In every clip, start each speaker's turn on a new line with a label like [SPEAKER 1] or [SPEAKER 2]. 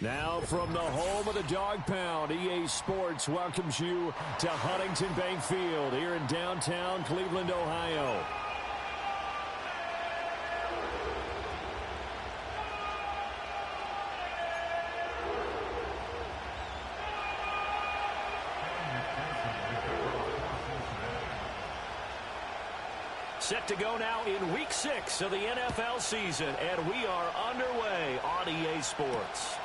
[SPEAKER 1] Now from the home of the Dog Pound, EA Sports welcomes you to Huntington Bank Field here in downtown Cleveland, Ohio. Set to go now in Week 6 of the NFL season, and we are underway on EA Sports.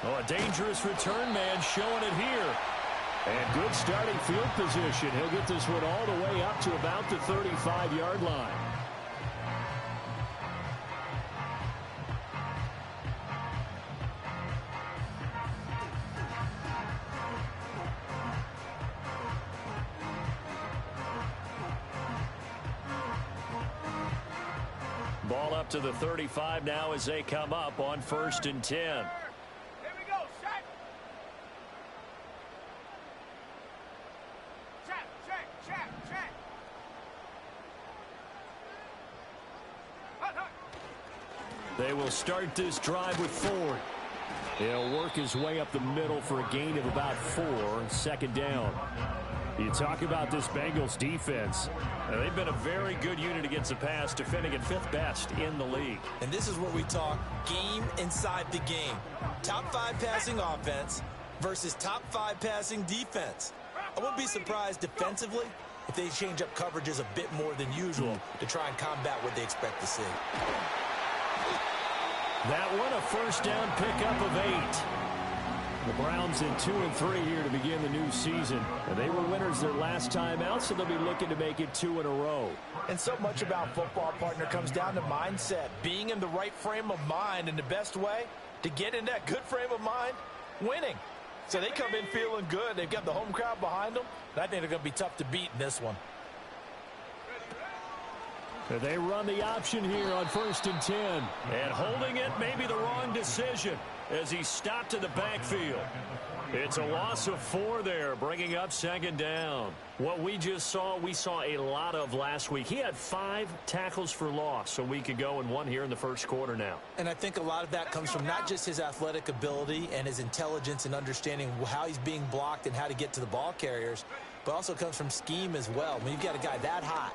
[SPEAKER 1] Oh, a dangerous return man showing it here. And good starting field position. He'll get this one all the way up to about the 35-yard line. Ball up to the 35 now as they come up on 1st and 10. They will start this drive with Ford. He'll work his way up the middle for a gain of about 4, 2nd down. You talk about this Bengals defense. They've been a very good unit against the pass, defending at 5th best in the league.
[SPEAKER 2] And this is where we talk game inside the game. Top 5 passing offense versus top 5 passing defense. I wouldn't be surprised defensively if they change up coverages a bit more than usual to try and combat what they expect to see.
[SPEAKER 1] That one, a 1st down pickup of 8. The Browns in 2 and 3 here to begin the new season. And they were winners their last time out, so they'll be looking to make it 2 in a row.
[SPEAKER 2] And so much about football, partner, comes down to mindset. Being in the right frame of mind, and the best way to get in that good frame of mind, winning. So they come in feeling good. They've got the home crowd behind them. And I think they're going to be tough to beat in this one.
[SPEAKER 1] They run the option here on 1st and 10. And holding it may be the wrong decision as he stopped in the backfield. It's a loss of 4 there, bringing up 2nd down. What we just saw, we saw a lot of last week. He had 5 tackles for loss a week ago and 1 here in the 1st quarter now.
[SPEAKER 2] And I think a lot of that comes from not just his athletic ability and his intelligence and understanding how he's being blocked and how to get to the ball carriers, but also comes from scheme as well. When you've got a guy that hot,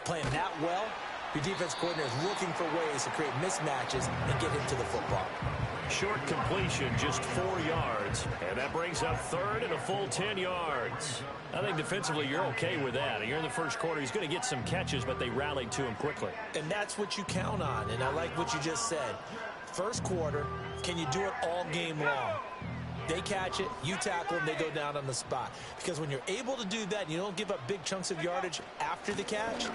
[SPEAKER 2] playing that well, your defense coordinator is looking for ways to create mismatches and get him to the football.
[SPEAKER 1] Short completion, just 4 yards. And that brings up 3rd and a full 10 yards. I think defensively you're okay with that. You're in the 1st quarter. He's going to get some catches, but they rallied to him quickly.
[SPEAKER 2] And that's what you count on. And I like what you just said. 1st quarter, can you do it all game long? They catch it, you tackle them, they go down on the spot. Because when you're able to do that and you don't give up big chunks of yardage after the catch,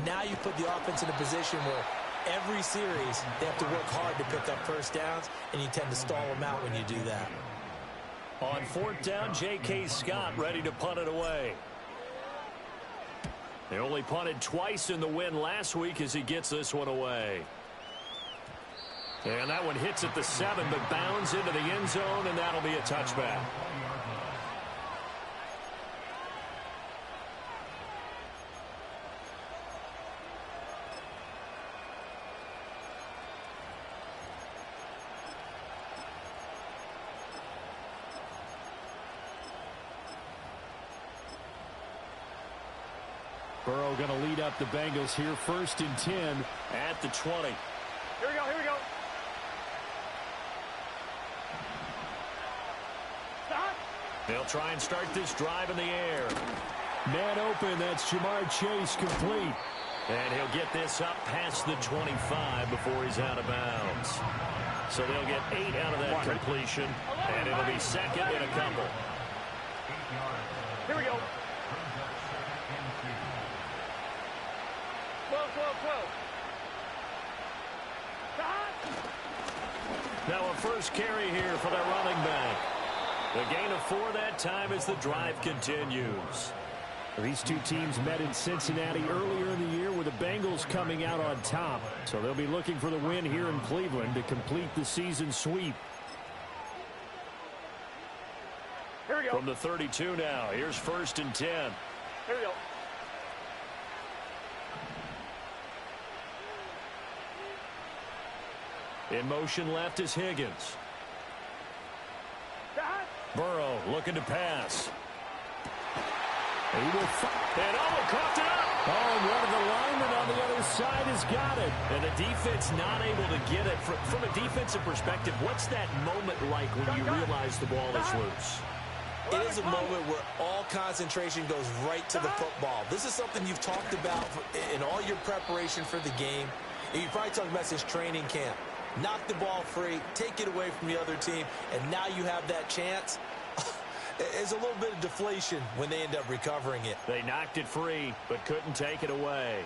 [SPEAKER 2] now you put the offense in a position where every series they have to work hard to pick up 1st downs, and you tend to stall them out when you do that.
[SPEAKER 1] On 4th down, J.K. Scott ready to punt it away. They only punted twice in the win last week as he gets this one away. And that one hits at the 7, but bounds into the end zone, and that'll be a touchback. Burrow going to lead up the Bengals here, 1st and 10 at the 20.
[SPEAKER 3] Here we go, here we go.
[SPEAKER 1] They'll try and start this drive in the air. Man open, that's Jamar Chase complete. And he'll get this up past the 25 before he's out of bounds. So they'll get 8 out of that completion, and it'll be 2nd and a couple.
[SPEAKER 3] Here we go. 12.
[SPEAKER 1] Now a 1st carry here for their running back. The gain of 4 that time as the drive continues. These two teams met in Cincinnati earlier in the year with the Bengals coming out on top. So they'll be looking for the win here in Cleveland to complete the season sweep.
[SPEAKER 3] Here we go.
[SPEAKER 1] From the 32 now, here's 1st and 10.
[SPEAKER 3] Here we go.
[SPEAKER 1] In motion left is Higgins. Burrow looking to pass. He will and coughed it up. Oh, and one of the linemen on the other side has got it. And the defense not able to get it. From a defensive perspective, what's that moment like when you realize the ball is loose?
[SPEAKER 2] It is a moment where all concentration goes right to the football. This is something you've talked about in all your preparation for the game. And you probably talked about since training camp. Knock the ball free, take it away from the other team, and now you have that chance. There's a little bit of deflation when they end up recovering it.
[SPEAKER 1] They knocked it free, but couldn't take it away.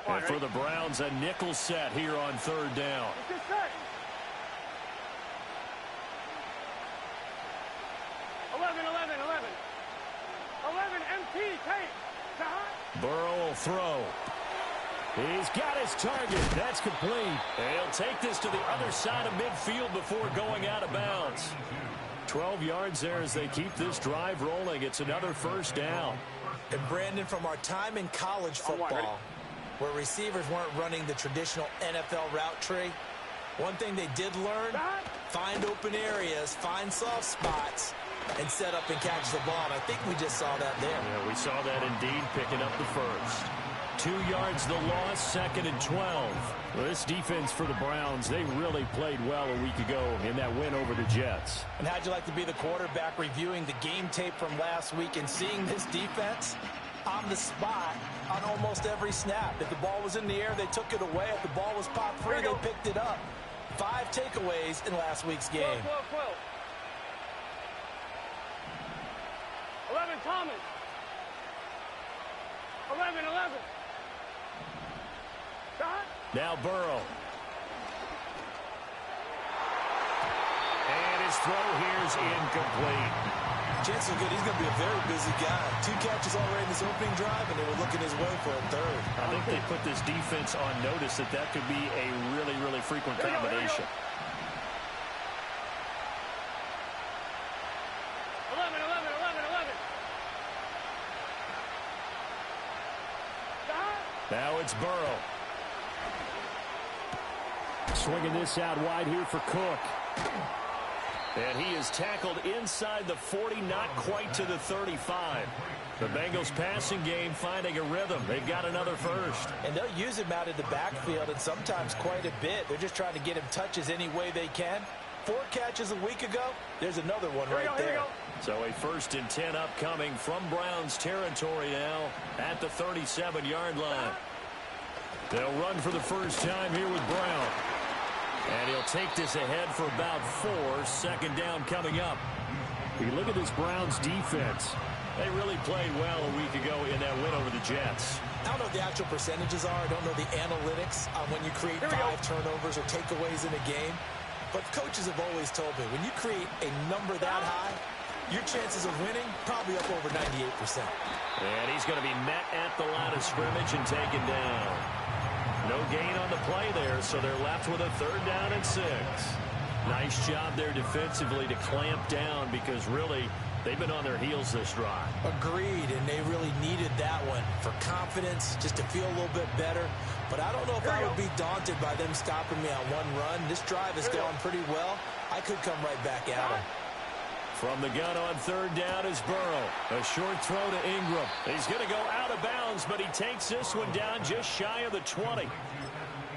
[SPEAKER 1] And for the Browns, a nickel set here on third down.
[SPEAKER 3] 11 MT, take.
[SPEAKER 1] Burrow will throw. He's got his target. That's complete. He'll take this to the other side of midfield before going out of bounds. 12 yards there as they keep this drive rolling. It's another first down.
[SPEAKER 2] And Brandon, from our time in college football, where receivers weren't running the traditional NFL route tree, one thing they did learn, find open areas, find soft spots, and set up and catch the ball. And I think we just saw that there.
[SPEAKER 1] Yeah, we saw that indeed, picking up the first. 2 yards the loss, 2nd and 12. Well, this defense for the Browns, they really played well a week ago in that win over the Jets.
[SPEAKER 2] And how'd you like to be the quarterback reviewing the game tape from last week and seeing this defense on the spot on almost every snap? If the ball was in the air, they took it away. If the ball was popped free, they picked it up. 5 takeaways in last week's game.
[SPEAKER 3] 12. 11, Thomas. 11.
[SPEAKER 1] Now Burrow. And his throw here is incomplete.
[SPEAKER 2] Chances are good he's going to be a very busy guy. 2 catches already in this opening drive, and they were looking his way for a third.
[SPEAKER 1] I think they put this defense on notice that could be a really, really frequent combination.
[SPEAKER 3] 11.
[SPEAKER 1] Now it's Burrow. Swinging this out wide here for Cook. And he is tackled inside the 40, not quite to the 35. The Bengals passing game finding a rhythm. They've got another first.
[SPEAKER 2] And they'll use him out of the backfield and sometimes quite a bit. They're just trying to get him touches any way they can. 4 catches a week ago. There's another one right there.
[SPEAKER 1] So a 1st and 10 upcoming from Browns territory now at the 37-yard line. They'll run for the first time here with Brown. And he'll take this ahead for about 4. 2nd down coming up. You look at this Browns defense. They really played well a week ago in that win over the Jets.
[SPEAKER 2] I don't know what the actual percentages are. I don't know the analytics on when you create 5 turnovers or takeaways in a game. But coaches have always told me, when you create a number that high, your chances of winning probably up over 98%.
[SPEAKER 1] And he's going to be met at the line of scrimmage and taken down. No gain on the play there, so they're left with a 3rd down and 6. Nice job there defensively to clamp down because really they've been on their heels this drive.
[SPEAKER 2] Agreed, and they really needed that one for confidence, just to feel a little bit better. But I don't know if I would be daunted by them stopping me on one run. This drive has gone pretty well. I could come right back at them.
[SPEAKER 1] From the gun on 3rd down is Burrow. A short throw to Ingram. He's going to go out of bounds, but he takes this one down just shy of the 20.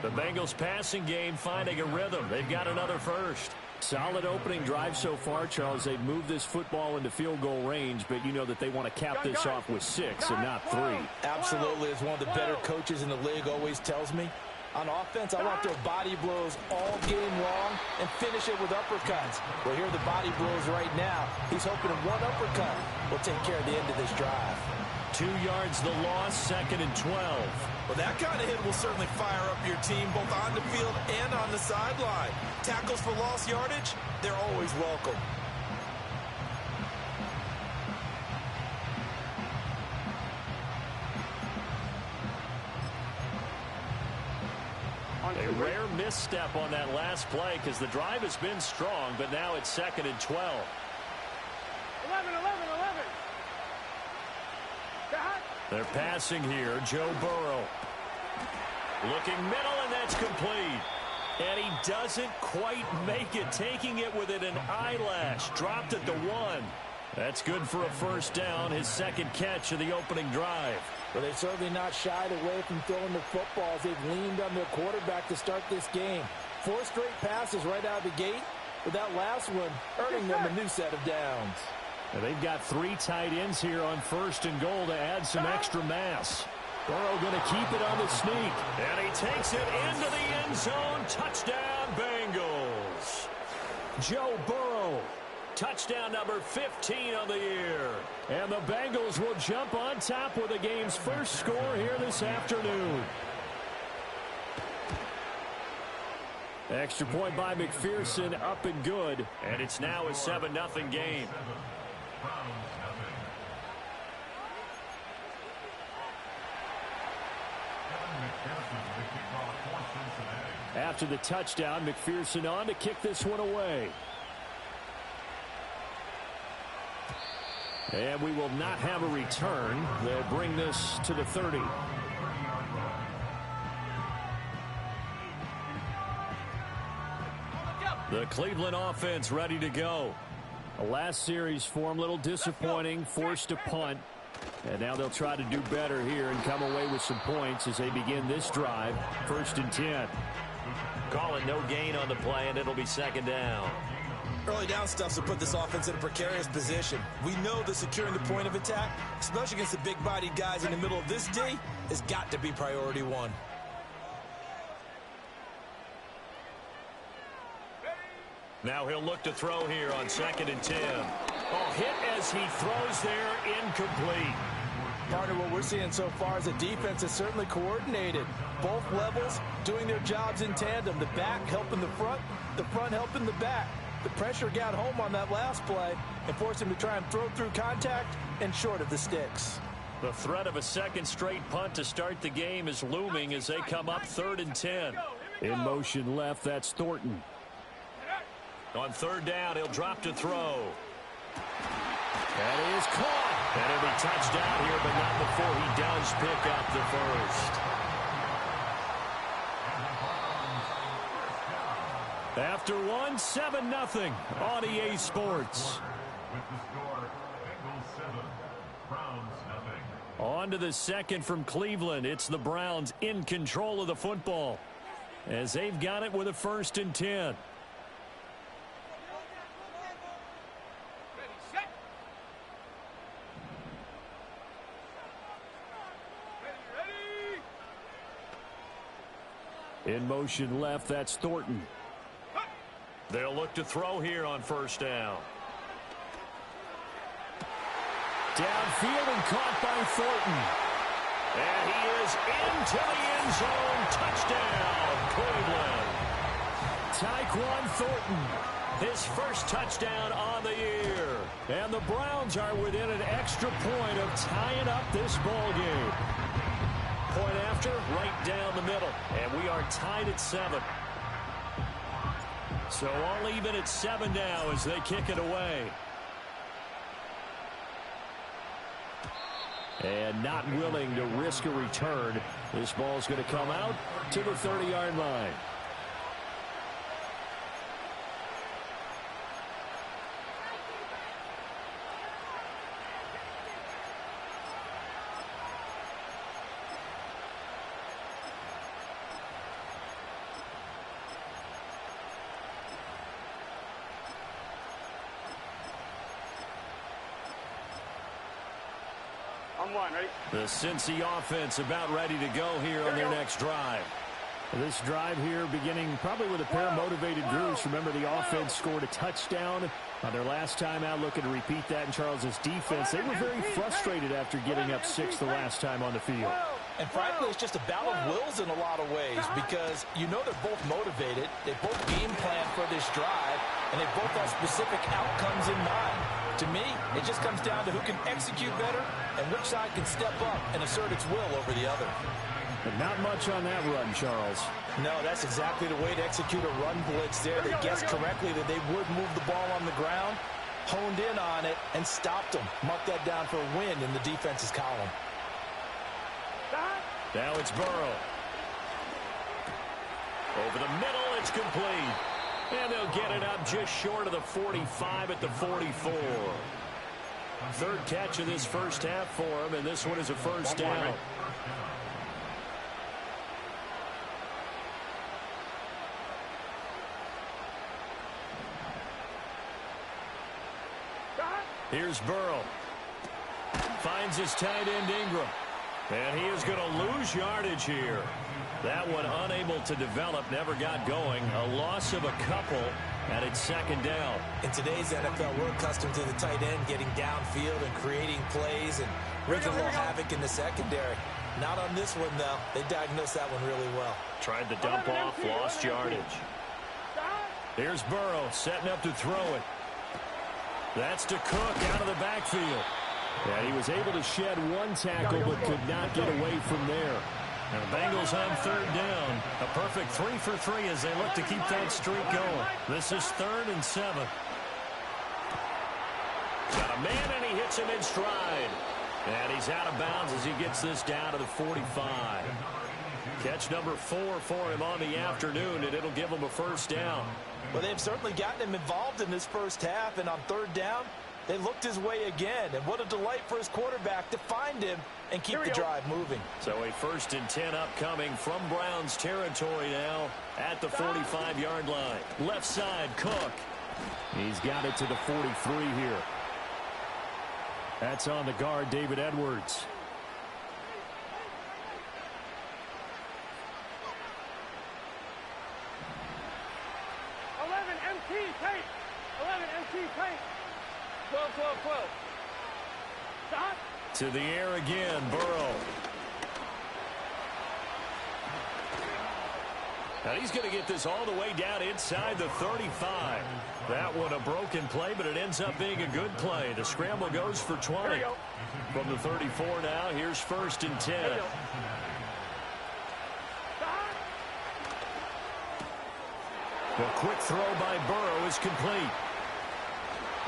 [SPEAKER 1] The Bengals passing game finding a rhythm. They've got another first. Solid opening drive so far, Charles. They've moved this football into field goal range, but you know that they want to cap this off with 6 and not 3.
[SPEAKER 2] Absolutely. As one of the better coaches in the league always tells me, on offense, I want to throw body blows all game long and finish it with uppercuts. Well, here are the body blows right now. He's hoping that one uppercut will take care of the end of this drive.
[SPEAKER 1] 2 yards the loss, 2nd and 12.
[SPEAKER 2] Well, that kind of hit will certainly fire up your team both on the field and on the sideline. Tackles for lost yardage, they're always welcome.
[SPEAKER 1] A rare misstep on that last play because the drive has been strong, but now it's 2nd and 12.
[SPEAKER 3] 11.
[SPEAKER 1] They're passing here. Joe Burrow. Looking middle, and that's complete. And he doesn't quite make it, taking it within an eyelash. Dropped at the 1. That's good for a first down, his second catch of the opening drive.
[SPEAKER 2] Well, they've certainly not shied away from throwing the footballs. They've leaned on their quarterback to start this game. 4 straight passes right out of the gate, with that last one earning them a new set of downs.
[SPEAKER 1] Now they've got 3 tight ends here on first and goal to add some extra mass. Burrow going to keep it on the sneak. And he takes it into the end zone. Touchdown, Bengals. Joe Burrow. Touchdown number 15 on the year. And the Bengals will jump on top with the game's first score here this afternoon. Extra point by McPherson, up and good. And it's now a 7-0 game. After the touchdown, McPherson on to kick this one away. And we will not have a return. They'll bring this to the 30. The Cleveland offense ready to go. The last series for them, a little disappointing, forced to punt. And now they'll try to do better here and come away with some points as they begin this drive. 1st and 10. Call it no gain on the play, and it'll be 2nd down.
[SPEAKER 2] Early down stuff will put this offense in a precarious position. We know that securing the point of attack, especially against the big-bodied guys in the middle of this D, has got to be priority 1.
[SPEAKER 1] Now he'll look to throw here on 2nd and 10. Oh, hit as he throws there, incomplete.
[SPEAKER 2] Partner, what we're seeing so far is the defense is certainly coordinated. Both levels doing their jobs in tandem. The back helping the front helping the back. The pressure got home on that last play and forced him to try and throw through contact and short of the sticks.
[SPEAKER 1] The threat of a second straight punt to start the game is looming as they come up 3rd and 10. In motion left, that's Thornton. On 3rd down, he'll drop to throw. That is caught. And he'll be touchdown here, but not before he does pick up the first. After 1, 7-0 on EA Sports. On to the 2nd from Cleveland. It's the Browns in control of the football as they've got it with a 1st and 10. In motion left, that's Thornton. They'll look to throw here on 1st down. Downfield and caught by Thornton. And he is into the end zone. Touchdown, Cleveland. Tyquan Thornton, his first touchdown on the year. And the Browns are within an extra point of tying up this ball game. Point after, right down the middle. And we are tied at 7. So all even at 7 now as they kick it away. And not willing to risk a return. This ball's going to come out to the 30-yard line. The Cincy offense about ready to go here on their next drive. This drive here beginning probably with a pair of motivated groups. Remember, the offense scored a touchdown on their last time out. Looking to repeat that in Charles's defense. They were very frustrated after giving up 6 the last time on the field.
[SPEAKER 2] And frankly, it's just a battle of wills in a lot of ways because you know they're both motivated. They both game plan for this drive, and they both have specific outcomes in mind. To me, it just comes down to who can execute better and which side can step up and assert its will over the other.
[SPEAKER 1] But not much on that run, Charles.
[SPEAKER 2] No, that's exactly the way to execute a run blitz there. They guessed correctly that they would move the ball on the ground, honed in on it, and stopped them. Mark that down for a win in the defense's column.
[SPEAKER 1] Now it's Burrow. Over the middle, it's complete. And they'll get it up just short of the 45 at the 44. Third catch of this first half for him, and this one is a first down. Here's Burrow. Finds his tight end Ingram. And he is going to lose yardage here. That one unable to develop, never got going. A loss of a couple, and it's second down.
[SPEAKER 2] In today's NFL, we're accustomed to the tight end getting downfield and creating plays and wreaking a little havoc in the secondary. Not on this one, though. They diagnosed that one really well.
[SPEAKER 1] Tried to dump off, lost yardage. Here's Burrow setting up to throw it. That's to Cook out of the backfield. And he was able to shed one tackle but could not get away from there. And the Bengals on third down. A perfect 3 for 3 as they look to keep that streak going. This is 3rd and 7. Got a man and he hits him in stride. And he's out of bounds as he gets this down to the 45. Catch number 4 for him on the afternoon, and it'll give him a first down.
[SPEAKER 2] Well, they've certainly gotten him involved in this first half, and on third down, they looked his way again. And what a delight for his quarterback to find him and keep the drive moving. So
[SPEAKER 1] a 1st and 10 upcoming from Browns territory now at the 45-yard line. Left side, Cook. He's got it to the 43 here. That's on the guard, David Edwards.
[SPEAKER 3] MT tape. 11 MT tape. 12, 12, 12. Stop.
[SPEAKER 1] To the air again, Burrow. Now he's going to get this all the way down inside the 35. That one a broken play, but it ends up being a good play. The scramble goes for 20. From the 34 now, here's 1st and 10. The quick throw by Burrow is complete.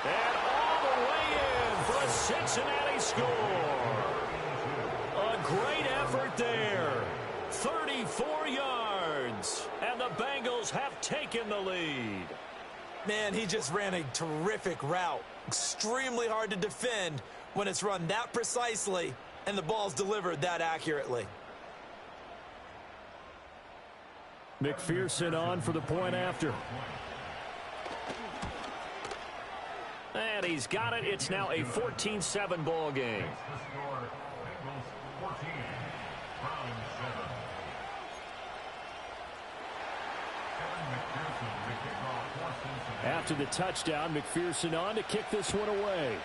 [SPEAKER 1] And all the way in for a Cincinnati score. A great effort there. 34 yards. And the Bengals have taken the lead.
[SPEAKER 2] Man, he just ran a terrific route. Extremely hard to defend when it's run that precisely and the ball's delivered that accurately.
[SPEAKER 1] McPherson on for the point after. And he's got it. It's now a 14-7 ball game. After the touchdown, McPherson on to kick this one away.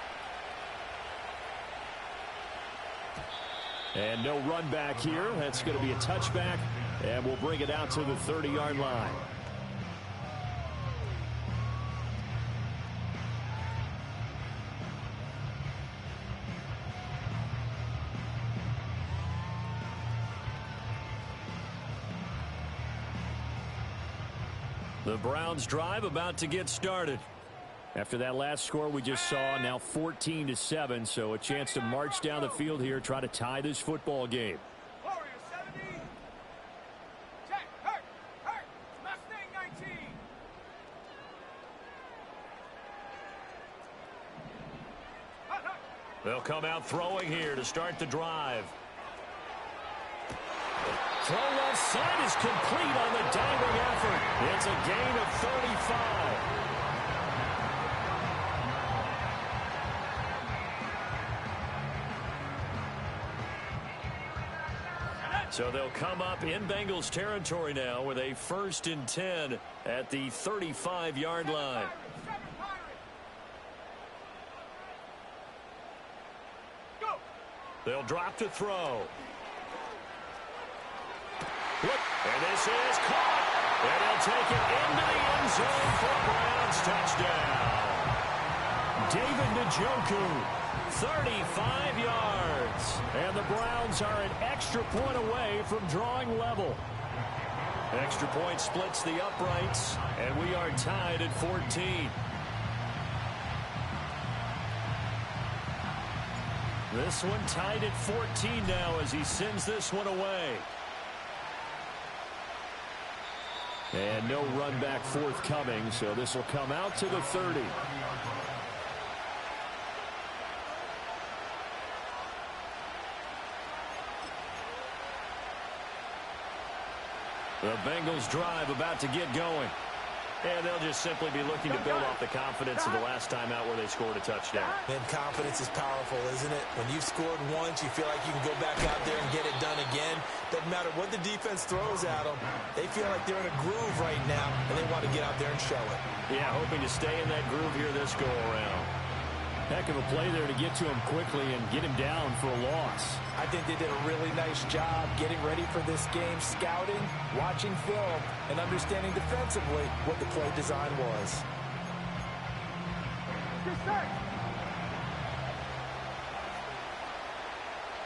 [SPEAKER 1] And no run back here. That's going to be a touchback. And we'll bring it out to the 30-yard line. The Browns drive about to get started. After that last score we just saw, now 14-7, so a chance to march down the field here, try to tie this football game. They'll come out throwing here to start the drive. Throw left side is complete on the diving effort. It's a gain of 35. So they'll come up in Bengals territory now with a 1st and 10 at the 35-yard line. They'll drop to throw. Look, and this is caught. And they'll take it into the end zone for a Browns touchdown. David Njoku, 35 yards. And the Browns are an extra point away from drawing level. Extra point splits the uprights, and we are tied at 14. This one tied at 14 now as he sends this one away. And no run back forthcoming, so this will come out to the 30. The Bengals drive about to get going. And they'll just simply be looking to build off the confidence of the last time out where they scored a touchdown.
[SPEAKER 2] And confidence is powerful, isn't it? When you've scored once, you feel like you can go back out there and get it done again. Doesn't matter what the defense throws at them. They feel like they're in a groove right now, and they want to get out there and show it.
[SPEAKER 1] Yeah, hoping to stay in that groove here this go-around. Heck of a play there to get to him quickly and get him down for a loss.
[SPEAKER 2] I think they did a really nice job getting ready for this game, scouting, watching film, and understanding defensively what the play design was.
[SPEAKER 3] Good start.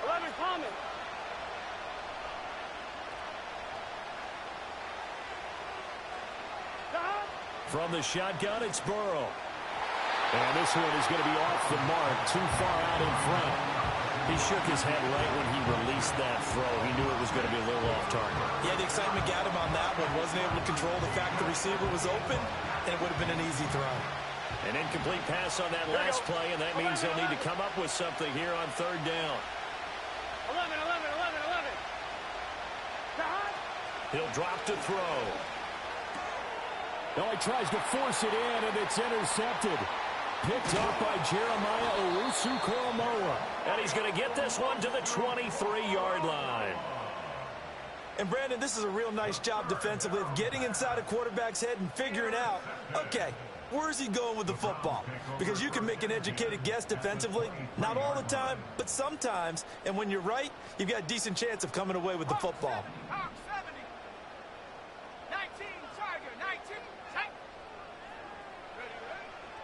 [SPEAKER 3] 11 common.
[SPEAKER 1] From the shotgun, it's Burrow. And this one is going to be off the mark, too far out in front. He shook his head right when he released that throw. He knew it was going to be a little off target.
[SPEAKER 2] Yeah, the excitement got him on that one. Wasn't able to control the fact the receiver was open, and it would have been an easy throw.
[SPEAKER 1] An incomplete pass on that last play, and that means they'll need to come up with something here on third down.
[SPEAKER 3] 11, 11, 11, 11.
[SPEAKER 1] He'll drop to throw.
[SPEAKER 4] Now he tries to force it in, and it's intercepted. Picked off by Jeremiah Owusu-Koramoah.
[SPEAKER 1] And he's going to get this one to the 23-yard line.
[SPEAKER 2] And, Brandon, this is a real nice job defensively of getting inside a quarterback's head and figuring out, okay, where's he going with the football? Because you can make an educated guess defensively, not all the time, but sometimes. And when you're right, you've got a decent chance of coming away with the football.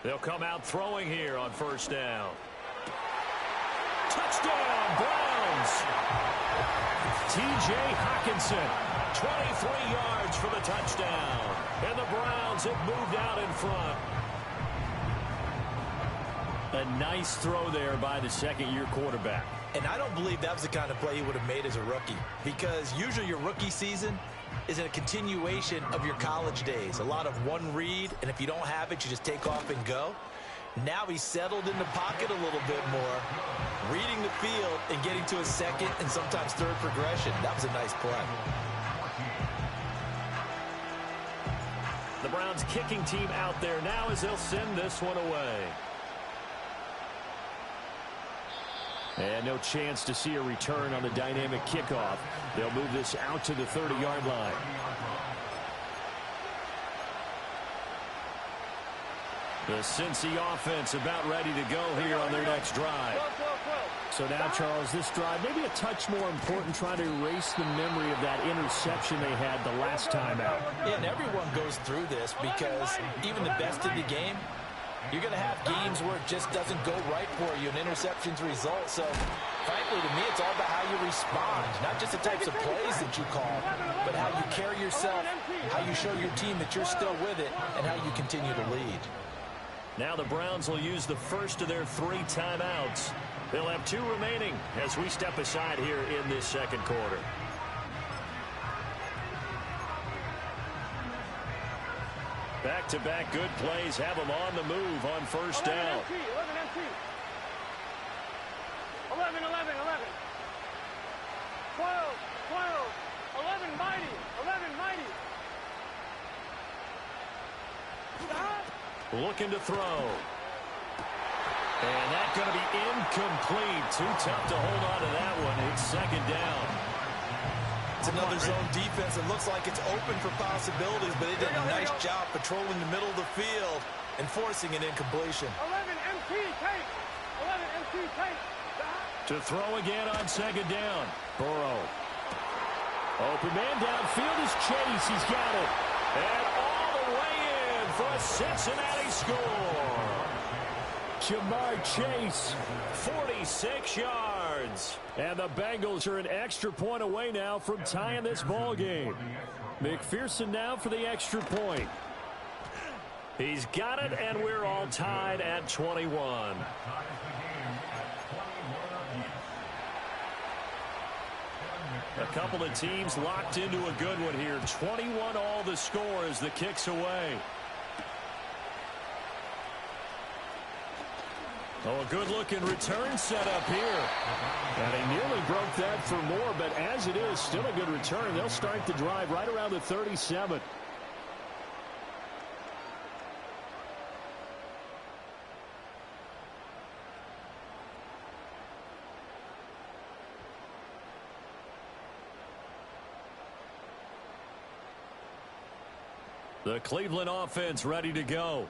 [SPEAKER 1] They'll come out throwing here on first down. Touchdown, Browns! T.J. Hockenson, 23 yards for the touchdown. And the Browns have moved out in front. A nice throw there by the second-year quarterback.
[SPEAKER 2] And I don't believe that was the kind of play he would have made as a rookie, because usually your rookie season is a continuation of your college days. A lot of one read, and if you don't have it, you just take off and go. Now he's settled in the pocket a little bit more, reading the field and getting to a second and sometimes third progression. That was a nice play.
[SPEAKER 1] The Browns kicking team out there now as they'll send this one away. And no chance to see a return on the dynamic kickoff. They'll move this out to the 30-yard line. The Cincy offense about ready to go here on their next drive.
[SPEAKER 4] So now, Charles, this drive maybe a touch more important, trying to erase the memory of that interception they had the last time out.
[SPEAKER 2] Yeah, and everyone goes through this because even the best in the game, you're going to have games where it just doesn't go right for you, and interceptions result. So, frankly, to me, it's all about how you respond, not just the types of plays that you call, but how you carry yourself, how you show your team that you're still with it, and how you continue to lead.
[SPEAKER 1] Now the Browns will use the first of their 3 timeouts. They'll have 2 remaining as we step aside here in this second quarter. Back-to-back good plays have them on the move on first down.
[SPEAKER 3] 11 11 11 11 12 12 11 mighty 11 mighty.
[SPEAKER 1] Looking to throw. And that's going to be incomplete. Too tough to hold on to that one. It's second down.
[SPEAKER 2] It's another zone defense. It looks like it's open for possibilities, but they did a nice job patrolling the middle of the field and forcing an incompletion.
[SPEAKER 3] 11 MT take. 11 MT take.
[SPEAKER 1] To throw again on second down. Burrow. Open man downfield is Chase. He's got it. And all the way in for a Cincinnati score.
[SPEAKER 4] Jamar Chase,
[SPEAKER 1] 46 yards.
[SPEAKER 4] And the Bengals are an extra point away now from tying this ball game. McPherson now for the extra point.
[SPEAKER 1] He's got it, and we're all tied at 21. A couple of teams locked into a good one here. 21 all the score as the kick's away. Oh, a good-looking return set up here.
[SPEAKER 4] And he nearly broke that for more, but as it is, still a good return. They'll start the drive right around the 37.
[SPEAKER 1] The Cleveland offense ready to go.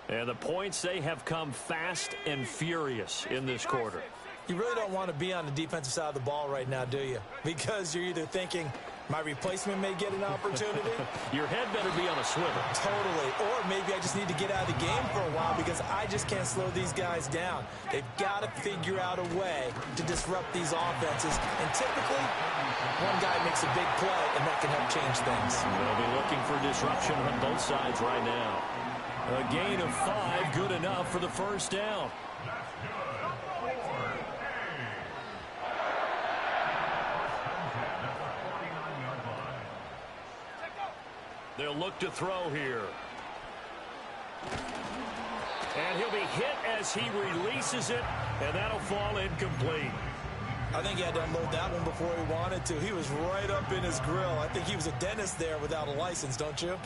[SPEAKER 1] And the points, they have come fast and furious in this quarter.
[SPEAKER 2] You really don't want to be on the defensive side of the ball right now, do you? Because you're either thinking, my replacement may get an opportunity.
[SPEAKER 1] Your head better be on a swivel.
[SPEAKER 2] Totally. Or maybe I just need to get out of the game for a while because I just can't slow these guys down. They've got to figure out a way to disrupt these offenses. And typically, one guy makes a big play, and that can help change things.
[SPEAKER 1] They'll be looking for disruption on both sides right now. A gain of 5, good enough for the first down. They'll look to throw here. And he'll be hit as he releases it, and that'll fall incomplete.
[SPEAKER 2] I think he had to unload that one before he wanted to. He was right up in his grill. I think he was a dentist there without a license, don't you?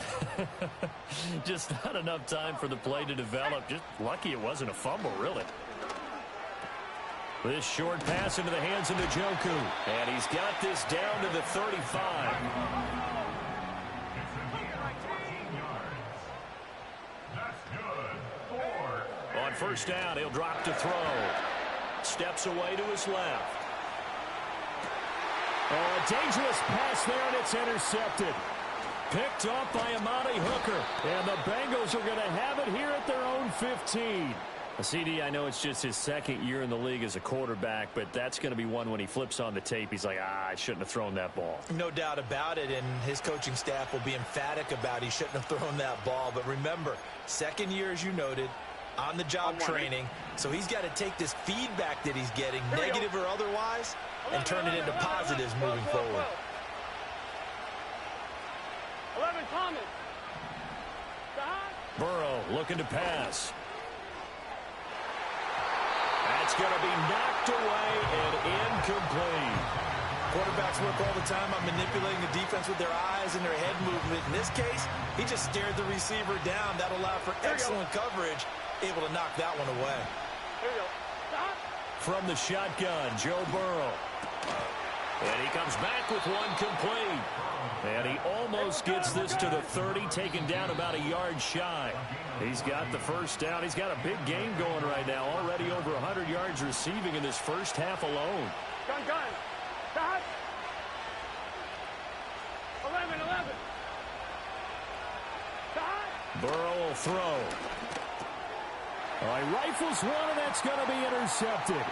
[SPEAKER 1] Just not enough time for the play to develop. Just lucky it wasn't a fumble, really. This short pass into the hands of Njoku. And he's got this down to the 35. On first down, he'll drop to throw. Steps away to his left.
[SPEAKER 4] Oh, a dangerous pass there, and it's intercepted.
[SPEAKER 1] Picked off by Amani Hooker.
[SPEAKER 4] And the Bengals are going to have it here at their own 15.
[SPEAKER 1] CD, I know it's just his second year in the league as a quarterback, but that's going to be one when he flips on the tape. He's like, I shouldn't have thrown that ball.
[SPEAKER 2] No doubt about it, and his coaching staff will be emphatic about he shouldn't have thrown that ball. But remember, second year, as you noted, on-the-job training, so he's got to take this feedback that he's getting, negative or otherwise, and turn it into positives moving forward.
[SPEAKER 3] 11, Thomas.
[SPEAKER 1] Burrow looking to pass. That's going to be knocked away and incomplete.
[SPEAKER 2] Quarterbacks work all the time on manipulating the defense with their eyes and their head movement. In this case, he just stared the receiver down. That allowed for excellent coverage, able to knock that one away.
[SPEAKER 3] Here you go. Stop.
[SPEAKER 1] From the shotgun, Joe Burrow. And he comes back with one complete. And he almost gets this to the 30, taken down about a yard shy. He's got the first down. He's got a big game going right now. Already over 100 yards receiving in this first half alone.
[SPEAKER 3] Gun. Stop. 11. Stop.
[SPEAKER 1] Burrow will throw.
[SPEAKER 4] All right, rifles one, and that's going to be intercepted.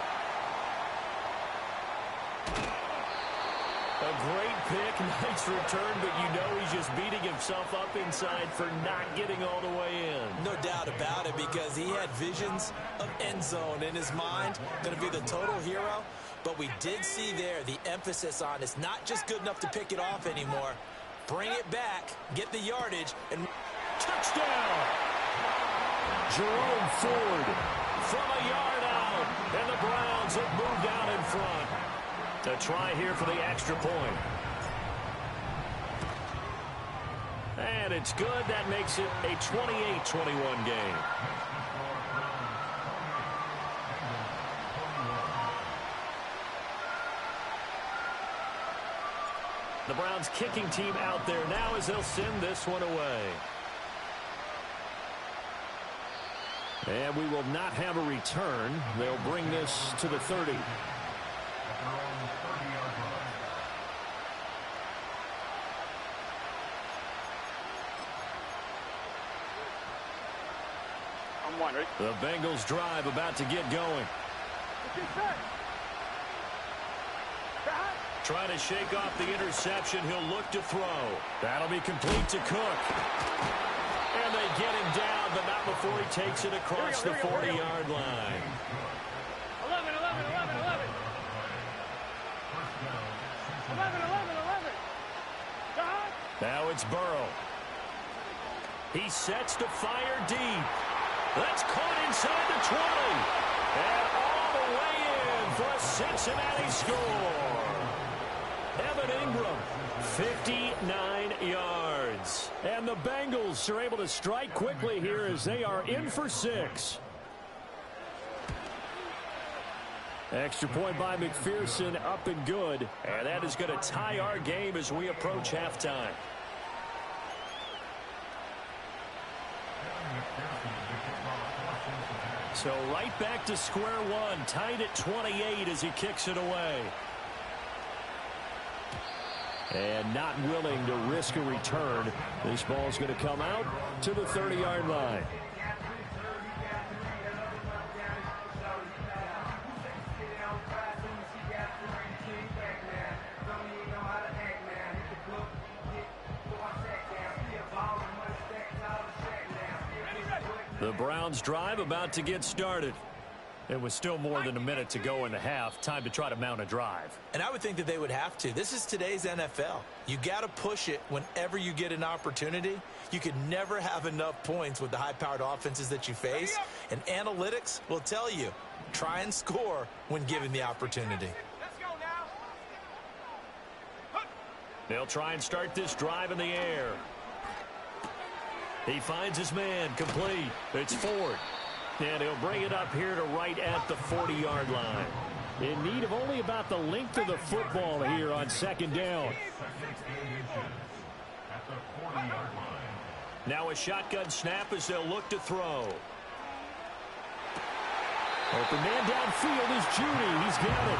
[SPEAKER 1] A great pick, nice return, but you know he's just beating himself up inside for not getting all the way in.
[SPEAKER 2] No doubt about it, because he had visions of end zone in his mind, going to be the total hero. But we did see there the emphasis on it's not just good enough to pick it off anymore. Bring it back, get the yardage, and
[SPEAKER 1] touchdown! Jerome Ford from a yard out, and the Browns have moved out in front. A try here for the extra point. And it's good. That makes it a 28-21 game. The Browns kicking team out there now as they'll send this one away.
[SPEAKER 4] And we will not have a return. They'll bring this to the 30.
[SPEAKER 3] I'm one, right?
[SPEAKER 1] The Bengals drive about to get going. Trying to shake off the interception. He'll look to throw. That'll be complete to Cook. And they get him down, but not before he takes it across the 40-yard line.
[SPEAKER 3] 11. 11, 11, 11. God.
[SPEAKER 1] Now it's Burrow. He sets to fire deep. That's caught inside the 20. And all the way in for a Cincinnati score. Evan Ingram, 59 yards. And the Bengals are able to strike quickly here as they are in for 6. Extra point by McPherson, up and good. And that is going to tie our game as we approach halftime. So right back to square one, tied at 28 as he kicks it away. And not willing to risk a return. This ball's going to come out to the 30-yard line. The Browns drive about to get started. It was still more than a minute to go in the half. Time to try to mount a drive.
[SPEAKER 2] And I would think that they would have to. This is today's NFL. You got to push it whenever you get an opportunity. You can never have enough points with the high-powered offenses that you face. And analytics will tell you, try and score when given the opportunity.
[SPEAKER 3] Let's go now.
[SPEAKER 1] They'll try and start this drive in the air. He finds his man, complete. It's Ford. And he'll bring it up here to right at the 40-yard line.
[SPEAKER 4] In need of only about the length of the football here on second down.
[SPEAKER 1] Now a shotgun snap as they'll look to throw.
[SPEAKER 4] Open man downfield is Judy. He's got it.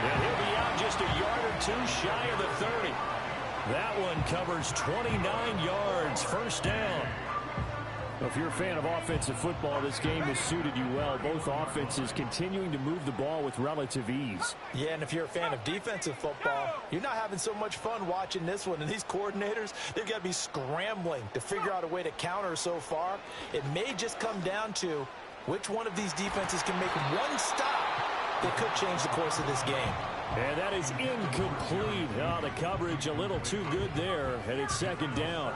[SPEAKER 1] And he'll be out just a yard or two shy of the 30. That one covers 29 yards. First down.
[SPEAKER 4] Well, if you're a fan of offensive football, this game has suited you well. Both offenses continuing to move the ball with relative ease.
[SPEAKER 2] Yeah, and if you're a fan of defensive football, you're not having so much fun watching this one. And these coordinators, they've got to be scrambling to figure out a way to counter so far. It may just come down to which one of these defenses can make one stop that could change the course of this game.
[SPEAKER 4] And that is incomplete. Oh, the coverage a little too good there, and it's second down.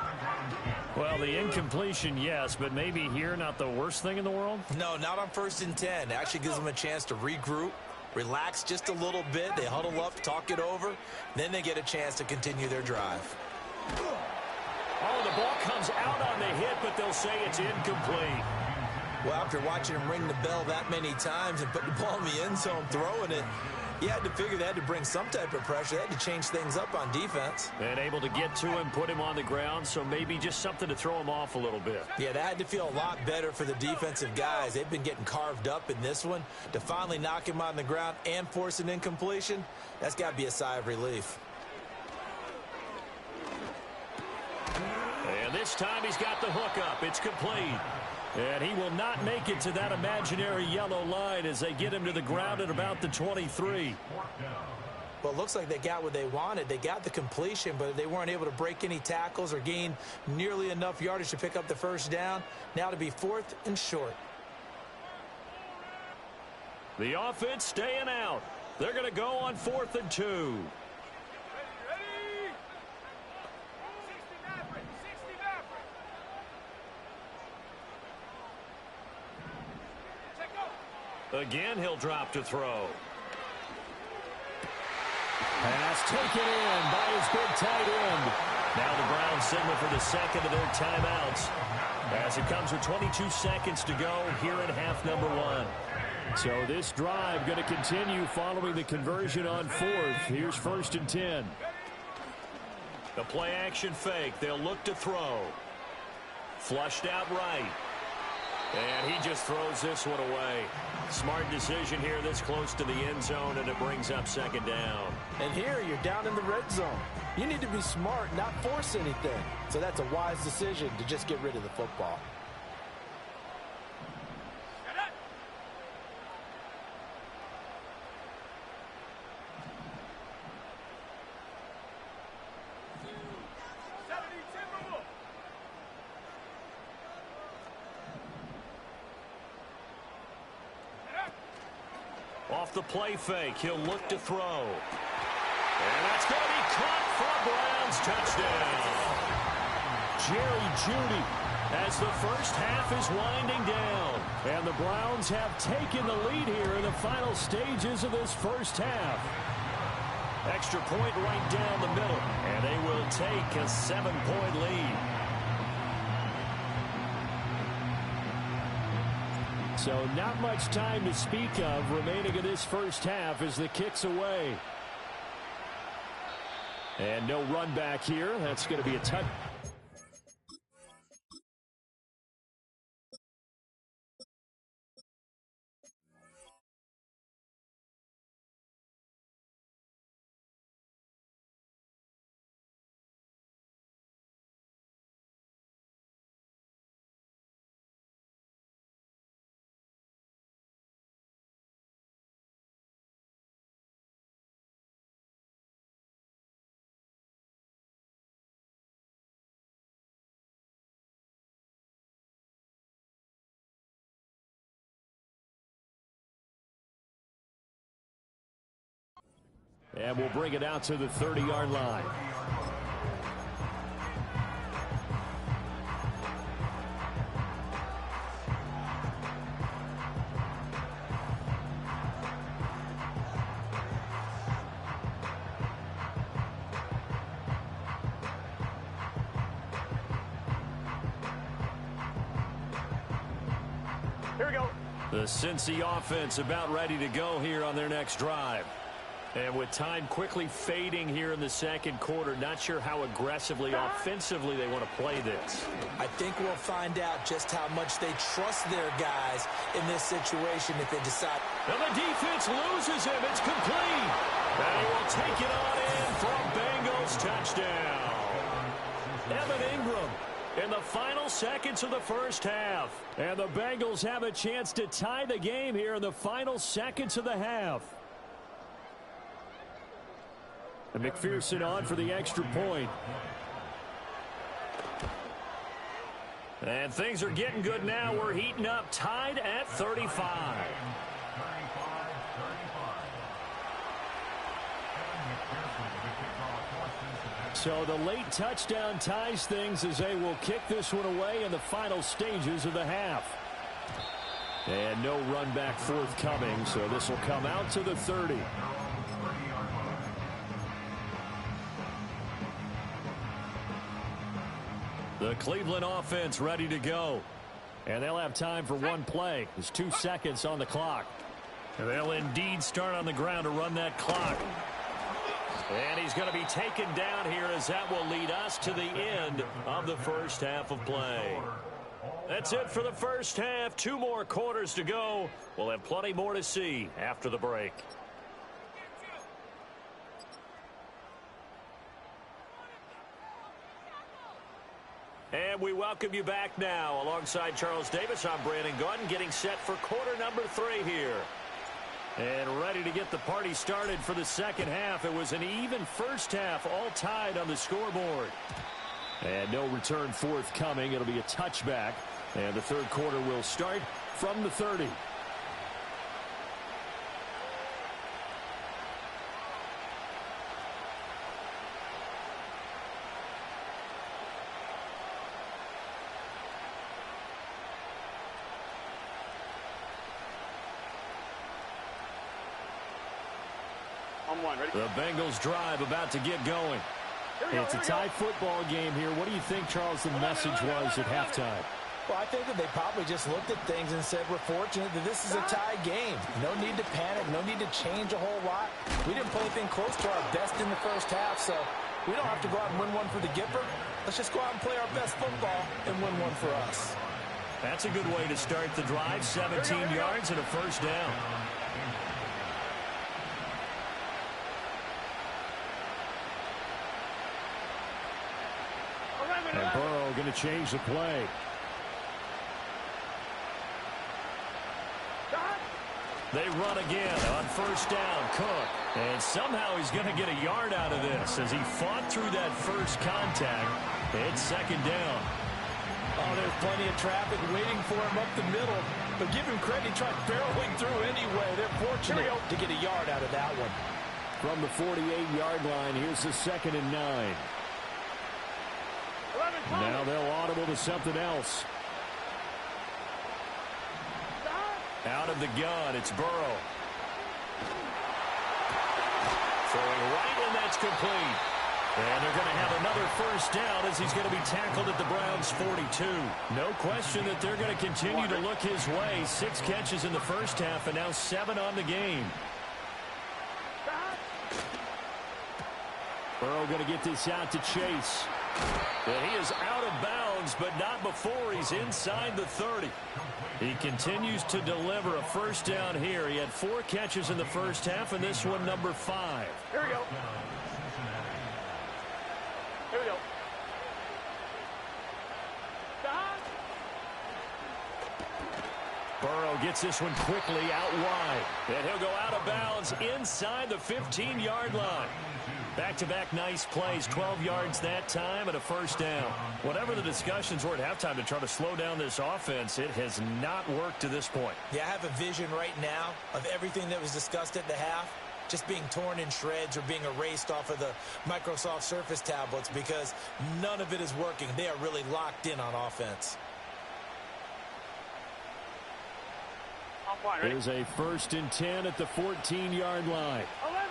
[SPEAKER 1] Well, the incompletion, yes, but maybe here not the worst thing in the world?
[SPEAKER 2] No, not on 1st and 10. It actually gives them a chance to regroup, relax just a little bit. They huddle up, talk it over. Then they get a chance to continue their drive.
[SPEAKER 1] Oh, the ball comes out on the hit, but they'll say it's incomplete.
[SPEAKER 2] Well, after watching him ring the bell that many times and put the ball in the end zone, throwing it, you had to figure they had to bring some type of pressure. They had to change things up on defense.
[SPEAKER 1] And able to get to him, put him on the ground, so maybe just something to throw him off a little bit.
[SPEAKER 2] Yeah, that had to feel a lot better for the defensive guys. They've been getting carved up in this one. To finally knock him on the ground and force an incompletion, that's got to be a sigh of relief.
[SPEAKER 1] And this time he's got the hook up. It's complete. And he will not make it to that imaginary yellow line as they get him to the ground at about the 23.
[SPEAKER 2] Well, it looks like they got what they wanted. They got the completion, but they weren't able to break any tackles or gain nearly enough yardage to pick up the first down. Now to be 4th and short.
[SPEAKER 1] The offense staying out. They're going to go on 4th and 2. Again, he'll drop to throw.
[SPEAKER 4] Pass taken in by his big tight end.
[SPEAKER 1] Now the Browns signal for the second of their timeouts as it comes with 22 seconds to go here in half number 1.
[SPEAKER 4] So this drive going to continue following the conversion on 4th. Here's 1st and 10.
[SPEAKER 1] The play action fake. They'll look to throw. Flushed out right. And he just throws this one away. Smart decision here this close to the end zone, and it brings up second down.
[SPEAKER 2] And here you're down in the red zone. You need to be smart, not force anything. So that's a wise decision to just get rid of the football.
[SPEAKER 1] Off the play fake, he'll look to throw. And that's going to be touchdown. Jerry Jeudy as the first half is winding down.
[SPEAKER 4] And the Browns have taken the lead here in the final stages of this first half.
[SPEAKER 1] Extra point right down the middle, and they will take a 7-point lead.
[SPEAKER 4] So not much time to speak of remaining in this first half as the kick's away. And no run back here. That's going to be a touch. And we'll bring it out to the 30-yard line.
[SPEAKER 3] Here we go.
[SPEAKER 1] The Cincy offense about ready to go here on their next drive. And with time quickly fading here in the second quarter, not sure how aggressively, offensively they want to play this.
[SPEAKER 2] I think we'll find out just how much they trust their guys in this situation if they decide.
[SPEAKER 1] And the defense loses him. It's complete. And he will take it on in for a Bengals touchdown. Evan Ingram in the final seconds of the first half.
[SPEAKER 4] And the Bengals have a chance to tie the game here in the final seconds of the half. And McPherson on for the extra point.
[SPEAKER 1] And things are getting good now. We're heating up, tied at 35.
[SPEAKER 4] So the late touchdown ties things as they will kick this one away in the final stages of the half. And no run back forthcoming, so this will come out to the 30.
[SPEAKER 1] The Cleveland offense ready to go.
[SPEAKER 4] And they'll have time for one play. There's 2 seconds on the clock.
[SPEAKER 1] And they'll indeed start on the ground to run that clock. And he's going to be taken down here as that will lead us to the end of the first half of play. That's it for the first half. 2 more quarters to go. We'll have plenty more to see after the break. And we welcome you back now. Alongside Charles Davis, I'm Brandon Gaudin, getting set for quarter number 3 here. And ready to get the party started for the second half. It was an even first half, all tied on the scoreboard.
[SPEAKER 4] And no return forthcoming. It'll be a touchback. And the third quarter will start from the 30.
[SPEAKER 1] The Bengals drive about to get going.
[SPEAKER 4] It's a tie football game here. What do you think, Charles, the message was at halftime?
[SPEAKER 2] Well, I think that they probably just looked at things and said, we're fortunate that this is a tie game. No need to panic. No need to change a whole lot. We didn't play anything close to our best in the first half, so we don't have to go out and win one for the Gipper. Let's just go out and play our best football and win one for us.
[SPEAKER 1] That's a good way to start the drive. 17 yards and a first down.
[SPEAKER 4] And Burrow going to change the play.
[SPEAKER 1] They run again on first down. Cook. And somehow he's going to get a yard out of this as he fought through that first contact. It's second down.
[SPEAKER 2] Oh, there's plenty of traffic waiting for him up the middle. But give him credit, he tried barreling through anyway. They're fortunate to get a yard out of that one.
[SPEAKER 4] From the 48-yard line, here's the 2nd and 9. Now they'll audible to something else. Out of the gun, it's Burrow. Throwing right, and that's complete. And they're going to have another first down as he's going to be tackled at the Browns' 42. No question that they're going to continue to look his way. 6 catches in the first half and now 7 on the game. Burrow going to get this out to Chase. And he is out of bounds, but not before he's inside the 30. He continues to deliver a first down here. He had 4 catches in the first half, and this one number 5.
[SPEAKER 3] Here we go. Here we go.
[SPEAKER 4] Burrow gets this one quickly out wide. And he'll go out of bounds inside the 15-yard line. Back-to-back nice plays, 12 yards that time and a first down. Whatever the discussions were at halftime to try to slow down this offense, it has not worked to this point.
[SPEAKER 2] Yeah, I have a vision right now of everything that was discussed at the half just being torn in shreds or being erased off of the Microsoft Surface tablets because none of it is working. They are really locked in on offense.
[SPEAKER 4] There's a 1st and 10 at the 14-yard line.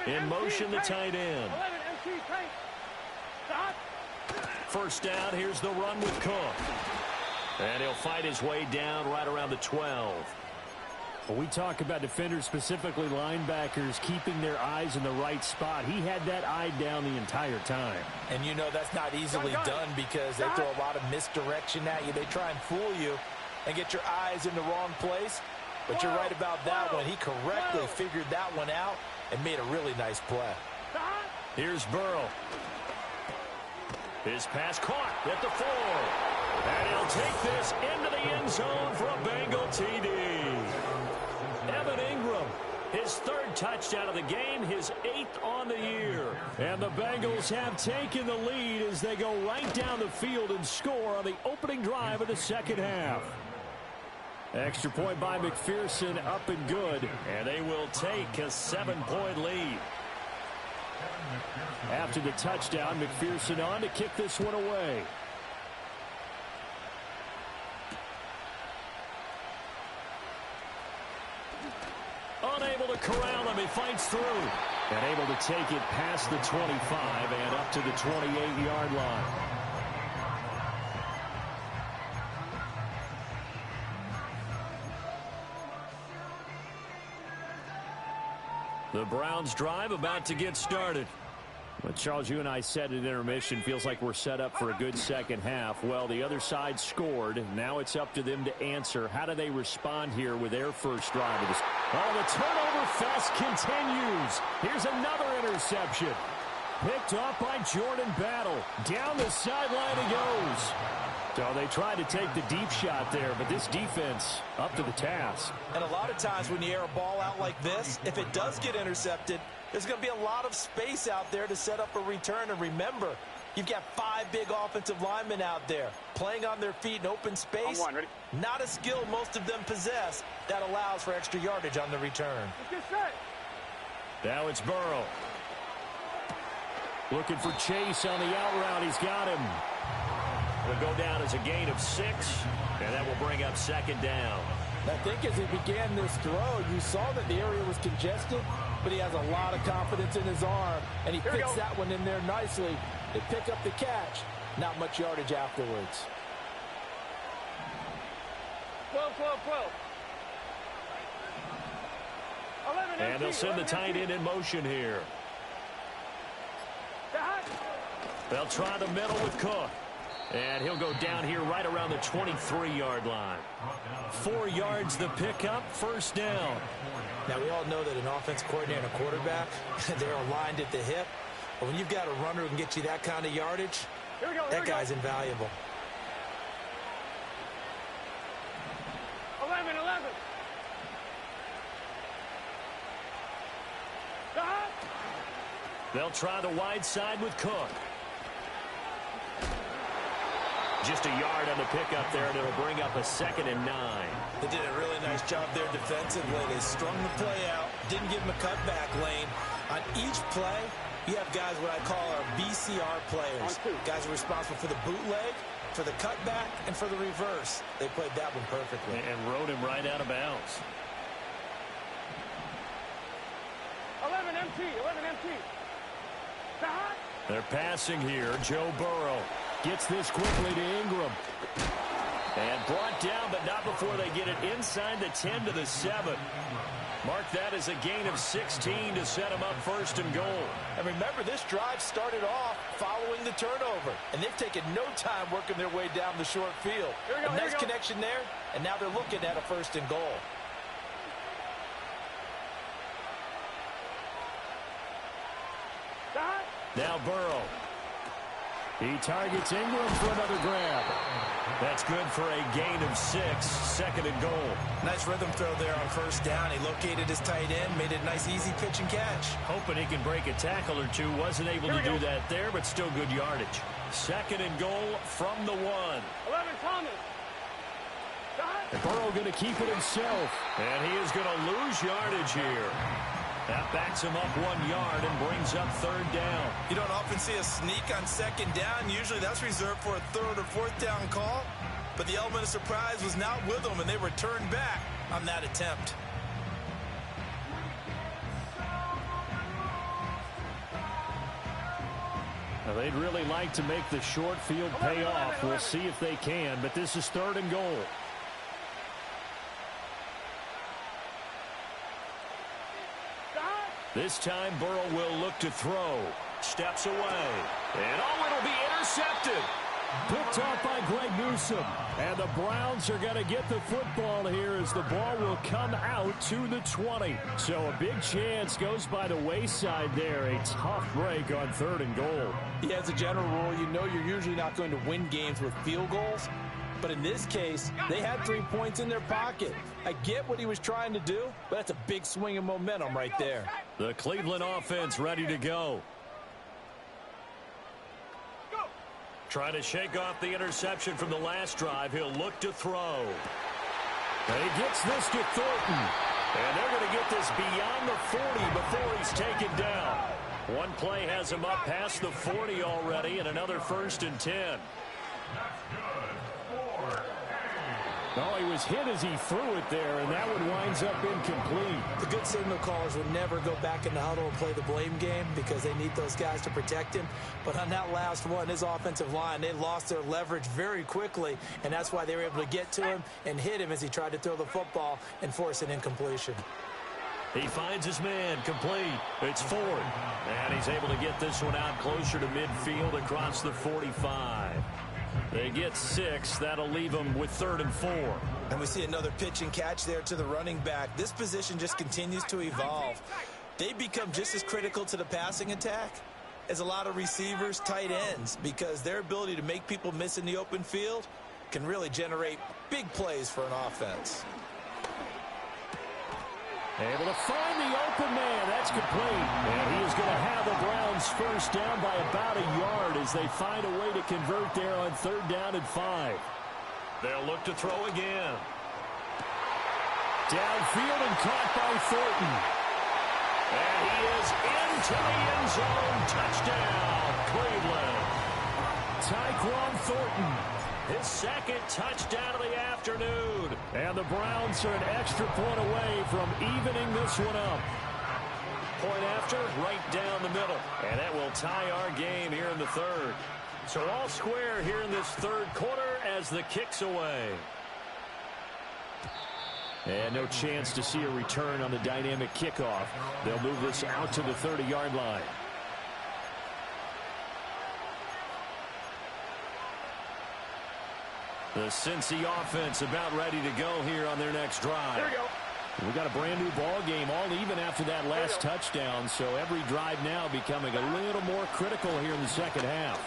[SPEAKER 4] In motion, the tight end. First down, here's the run with Cook. And he'll fight his way down right around the 12. When we talk about defenders, specifically linebackers, keeping their eyes in the right spot, he had that eye down the entire time.
[SPEAKER 2] And you know that's not easily done because they throw a lot of misdirection at you. They try and fool you and get your eyes in the wrong place. But you're right about that one. He correctly figured that one out and made a really nice play.
[SPEAKER 4] Here's Burrow. His pass caught at the 4. And he'll take this into the end zone for a Bengal TD. Evan Ingram, his 3rd touchdown of the game, his 8th on the year. And the Bengals have taken the lead as they go right down the field and score on the opening drive of the second half. Extra point by McPherson, up and good. And they will take a 7-point lead. After the touchdown, McPherson on to kick this one away. Unable to corral him, he fights through. And able to take it past the 25 and up to the 28-yard line. The Browns drive about to get started. But Charles, you and I said at intermission, feels like we're set up for a good second half. Well, the other side scored. Now it's up to them to answer. How do they respond here with their first drive of this? Oh, the turnover fest continues. Here's another interception. Picked off by Jordan Battle. Down the sideline he goes. So they tried to take the deep shot there, but this defense up to the task.
[SPEAKER 2] And a lot of times when you air a ball out like this, if it does get intercepted, there's going to be a lot of space out there to set up a return. And remember, you've got 5 big offensive linemen out there playing on their feet in open space. Not a skill most of them possess that allows for extra yardage on the return.
[SPEAKER 4] Now it's Burrow. Looking for Chase on the out route. He's got him. Will go down as a gain of 6, and that will bring up second down.
[SPEAKER 2] I think as he began this throw, you saw that the area was congested, but he has a lot of confidence in his arm, and he fits that one in there nicely. They pick up the catch. Not much yardage afterwards.
[SPEAKER 3] 12.
[SPEAKER 4] And they'll send the tight end in motion here. They'll try the middle with Cook. And he'll go down here right around the 23-yard line. 4 yards the pickup, first down.
[SPEAKER 2] Now, we all know that an offense coordinator and a quarterback, they're aligned at the hip. But when you've got a runner who can get you that kind of yardage, that guy's invaluable.
[SPEAKER 3] 11.
[SPEAKER 1] They'll try the wide side with Cook. Just a yard on the pickup there, and it'll bring up a 2nd and 9.
[SPEAKER 2] They did a really nice job there defensively. They strung the play out, didn't give him a cutback lane. On each play, you have guys what I call are BCR players. Guys are responsible for the bootleg, for the cutback, and for the reverse. They played that one perfectly.
[SPEAKER 1] And rode him right out of bounds.
[SPEAKER 3] 11 MT, 11 MT.
[SPEAKER 1] They're passing here. Joe Burrow gets this quickly to Ingram. And brought down, but not before they get it inside the 10 to the 7. Mark that as a gain of 16 to set them up first and goal.
[SPEAKER 2] And remember, this drive started off following the turnover. And they've taken no time working their way down the short field. A nice connection there, and now they're looking at a first and goal.
[SPEAKER 1] Now Burrow. He targets Ingram for another grab. That's good for a gain of 6, second and goal.
[SPEAKER 2] Nice rhythm throw there on first down. He located his tight end, made it a nice easy pitch and catch.
[SPEAKER 1] Hoping he can break a tackle or two. Wasn't able to do that there, but still good yardage. Second and goal from the 1.
[SPEAKER 3] 11 Thomas.
[SPEAKER 1] And Burrow going to keep it himself. And he is going to lose yardage here. That backs him up 1 yard and brings up third down.
[SPEAKER 2] You don't often see a sneak on second down. Usually that's reserved for a third or fourth down call. But the element of surprise was not with them, and they returned back on that attempt.
[SPEAKER 1] Now, they'd really like to make the short field pay off. We'll see if they can, but this is third and goal. This time, Burrow will look to throw. Steps away. And it'll be intercepted.
[SPEAKER 4] Picked off by Greg Newsome. And the Browns are going to get the football here as the ball will come out to the 20. So a big chance goes by the wayside there. A tough break on third and goal.
[SPEAKER 2] Yeah, as a general rule, you know you're usually not going to win games with field goals. But in this case, they had 3 points in their pocket. I get what he was trying to do, but that's a big swing of momentum right there.
[SPEAKER 1] The Cleveland offense ready to go. Trying to shake off the interception from the last drive. He'll look to throw.
[SPEAKER 4] And he gets this to Thornton.
[SPEAKER 1] And they're going to get this beyond the 40 before he's taken down. One play has him up past the 40 already, and another first and 10.
[SPEAKER 4] Oh, he was hit as he threw it there, and that one winds up incomplete.
[SPEAKER 2] The good signal callers would never go back in the huddle and play the blame game because they need those guys to protect him. But on that last one, his offensive line, they lost their leverage very quickly, and that's why they were able to get to him and hit him as he tried to throw the football and force an incompletion.
[SPEAKER 1] He finds his man, complete. It's Ford. And he's able to get this one out closer to midfield across the 45. They get 6. That'll leave them with third and 4.
[SPEAKER 2] And we see another pitch and catch there to the running back. This position just continues to evolve. They become just as critical to the passing attack as a lot of receivers, tight ends, because their ability to make people miss in the open field can really generate big plays for an offense.
[SPEAKER 4] Able to find the open man. That's complete. And he is going to have the Browns first down by about a yard as they find a way to convert there on third down and 5.
[SPEAKER 1] They'll look to throw again.
[SPEAKER 4] Downfield and caught by Thornton.
[SPEAKER 1] And he is into the end zone. Touchdown, Cleveland.
[SPEAKER 4] Tyquan Thornton.
[SPEAKER 1] His second touchdown of the afternoon.
[SPEAKER 4] And the Browns are an extra point away from evening this one up.
[SPEAKER 1] Point after, right down the middle. And that will tie our game here in the third. So all square here in this third quarter as the kick's away.
[SPEAKER 4] And no chance to see a return on the dynamic kickoff. They'll move this out to the 30-yard line.
[SPEAKER 1] The Cincy offense about ready to go here on their next drive.
[SPEAKER 3] Here we go.
[SPEAKER 4] We got a brand new ball game, all even after that last touchdown. So every drive now becoming a little more critical here in the second half.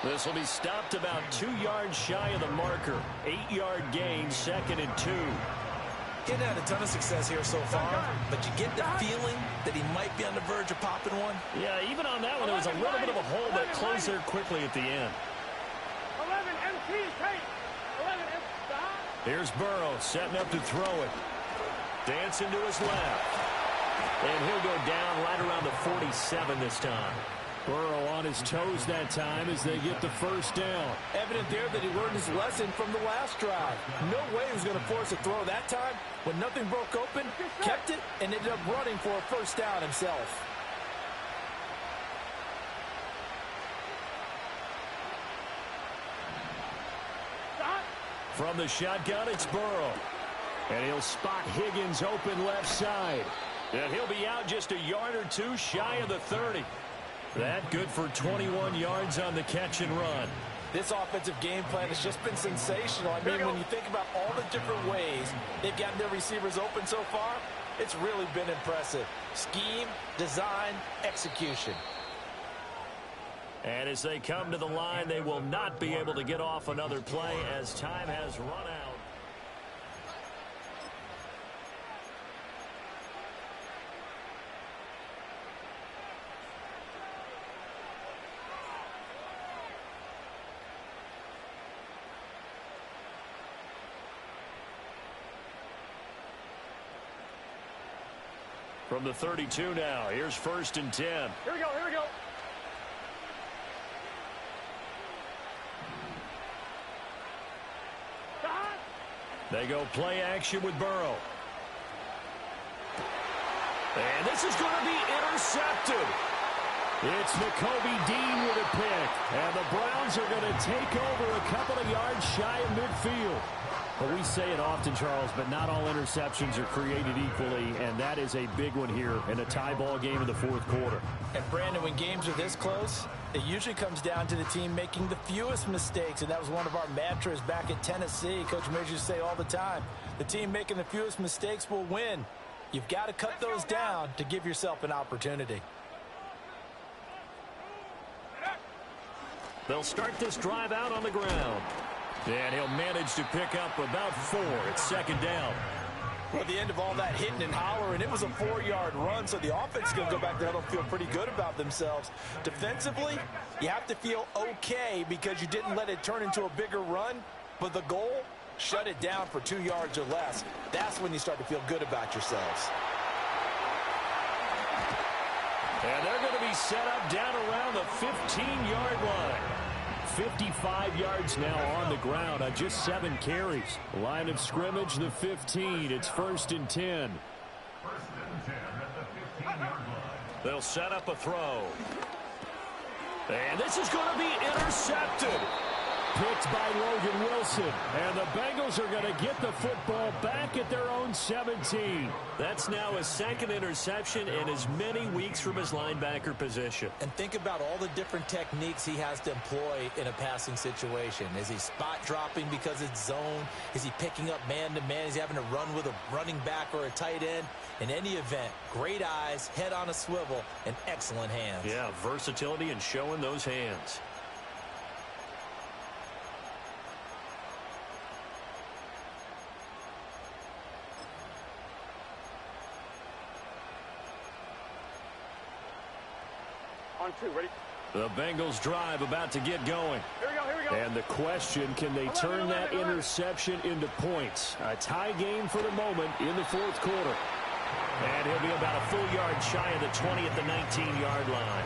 [SPEAKER 1] This will be stopped about 2 yards shy of the marker. 8-yard gain, second and 2.
[SPEAKER 2] He's had a ton of success here so far, but you get the feeling that he might be on the verge of popping one.
[SPEAKER 1] Yeah, even on that one, there was a little bit of a hole that closed there quickly at the end.
[SPEAKER 3] 11 MT, take. 11 MT, stop.
[SPEAKER 1] Here's Burrow setting up to throw it. Dancing to his left. And he'll go down right around the 47 this time.
[SPEAKER 4] Burrow on his toes that time as they get the first down.
[SPEAKER 2] Evident there that he learned his lesson from the last drive. No way he was going to force a throw that time. When nothing broke open, kept it, and ended up running for a first down himself.
[SPEAKER 1] From the shotgun, it's Burrow. And he'll spot Higgins open left side. And he'll be out just a yard or two shy of the 30. That good for 21 yards on the catch and run.
[SPEAKER 2] This offensive game plan has just been sensational. I mean, when you think about all the different ways they've gotten their receivers open so far, it's really been impressive. Scheme, design, execution.
[SPEAKER 1] And as they come to the line, they will not be able to get off another play as time has run out. From the 32 now, here's 1st and 10.
[SPEAKER 3] Here we go, here we go.
[SPEAKER 1] They go play action with Burrow. And this is going to be intercepted. It's Nakobe Dean with a pick. And the Browns are going to take over a couple of yards shy of midfield.
[SPEAKER 4] But we say it often, Charles, but not all interceptions are created equally, and that is a big one here in a tie ball game in the fourth quarter.
[SPEAKER 2] And, Brandon, when games are this close, it usually comes down to the team making the fewest mistakes, and that was one of our mantras back at Tennessee. Coach Major used to say all the time, the team making the fewest mistakes will win. You've got to cut those down to give yourself an opportunity.
[SPEAKER 1] They'll start this drive out on the ground. And he'll manage to pick up about 4. It's 2nd down.
[SPEAKER 2] Well, at the end of all that hitting and hollering, it was a 4-yard run, so the offense is going to go back there and feel pretty good about themselves. Defensively, you have to feel okay because you didn't let it turn into a bigger run, but the goal, shut it down for 2 yards or less. That's when you start to feel good about yourselves.
[SPEAKER 1] And they're going to be set up down around the 15-yard line. 55 yards now on the ground on just 7 carries. Line of scrimmage, the 15. It's 1st and 10. They'll set up a throw. And this is going to be intercepted. Picked by Logan Wilson. And the Bengals are going to get the football back at their own 17. That's now his 2nd interception in as many weeks from his linebacker position.
[SPEAKER 2] And think about all the different techniques he has to employ in a passing situation. Is he spot dropping because it's zone? Is he picking up man-to-man? Is he having to run with a running back or a tight end? In any event, great eyes, head on a swivel, and excellent hands.
[SPEAKER 1] Yeah, versatility and showing those hands.
[SPEAKER 3] On 2, ready?
[SPEAKER 1] The Bengals drive about to get going.
[SPEAKER 3] Here we go, here we go.
[SPEAKER 1] And the question, can they turn that interception into points? A tie game for the moment in the fourth quarter. And he'll be about a full yard shy of the 20 at the 19-yard line.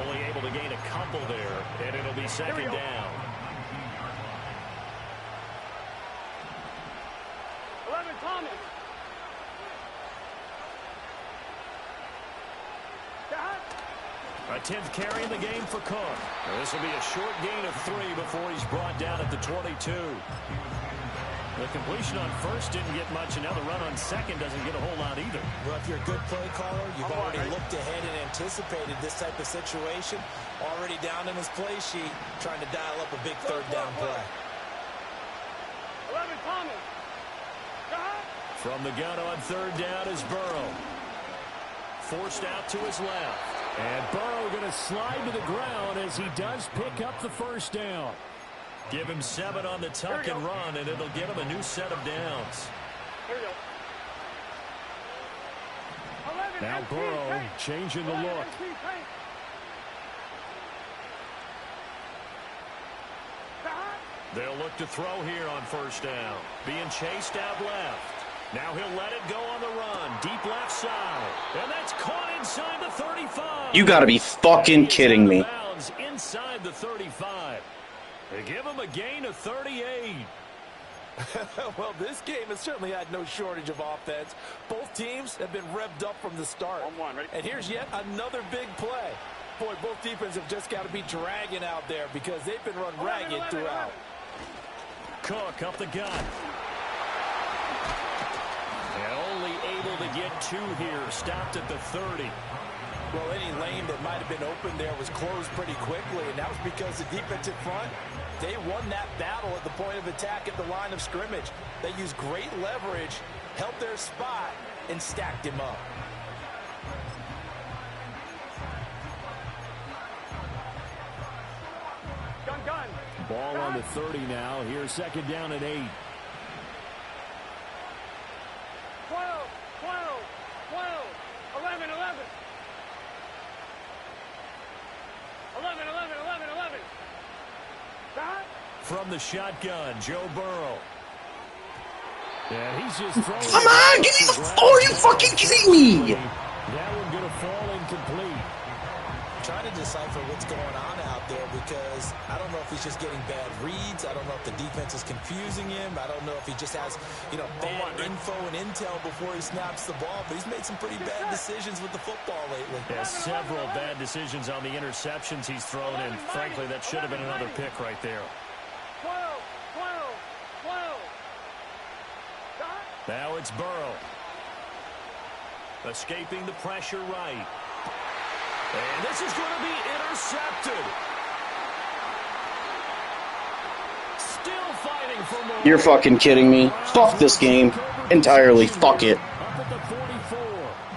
[SPEAKER 1] Only able to gain a couple there, and it'll be 2nd down.
[SPEAKER 3] 11, Thomas.
[SPEAKER 1] A 10th carry in the game for Cook. This will be a short gain of 3 before he's brought down at the 22. The completion on 1st didn't get much, and now the run on 2nd doesn't get a whole lot either.
[SPEAKER 2] Well, if you're a good play caller, you've already looked ahead and anticipated this type of situation. Already down in his play sheet, trying to dial up a big 3rd down play.
[SPEAKER 3] 11, Thomas.
[SPEAKER 1] From the gun on 3rd down is Burrow. Forced out to his left.
[SPEAKER 4] And Burrow going to slide to the ground as he does pick up the 1st down.
[SPEAKER 1] Give him 7 on the tuck and run, and it'll give him a new set of downs.
[SPEAKER 3] Here we go.
[SPEAKER 4] Now Burrow changing the look.
[SPEAKER 1] They'll look to throw here on 1st down. Being chased out left. Now he'll let it go on the run. Deep left side. And that's caught inside the 35.
[SPEAKER 5] You gotta be fucking kidding me.
[SPEAKER 1] Inside the 35. They give him a gain of 38.
[SPEAKER 2] Well, this game has certainly had no shortage of offense. Both teams have been revved up from the start. And here's yet another big play. Boy, both defenses have just got to be dragging out there because they've been run ragged throughout.
[SPEAKER 1] Cook up the gut. And only able to get 2 here. Stopped at the 30.
[SPEAKER 2] Well, any lane that might have been open there was closed pretty quickly, and that was because the defensive front, they won that battle at the point of attack at the line of scrimmage. They used great leverage, held their spot, and stacked him up.
[SPEAKER 3] Gun.
[SPEAKER 4] Ball on the 30 now. Here's second down and 8.
[SPEAKER 3] 12, 11. 11.
[SPEAKER 1] From the shotgun, Joe Burrow.
[SPEAKER 4] And he's just throwing.
[SPEAKER 5] Come on, give me the. Are you fucking kidding me?
[SPEAKER 4] That one going to fall incomplete.
[SPEAKER 2] I'm trying to decipher what's going on out there because I don't know if he's just getting bad reads. I don't know if the defense is confusing him. I don't know if he just has, bad info and intel before he snaps the ball. But he's made some pretty bad decisions with the football lately.
[SPEAKER 1] Yeah, several bad decisions on the interceptions he's thrown, and frankly, that should have been another pick right there.
[SPEAKER 3] 12.
[SPEAKER 1] Now it's Burrow. Escaping the pressure right. And this is going to be intercepted. Still fighting for more.
[SPEAKER 5] You're fucking kidding me. Fuck this game. Entirely. Fuck it.
[SPEAKER 1] Up at the 44.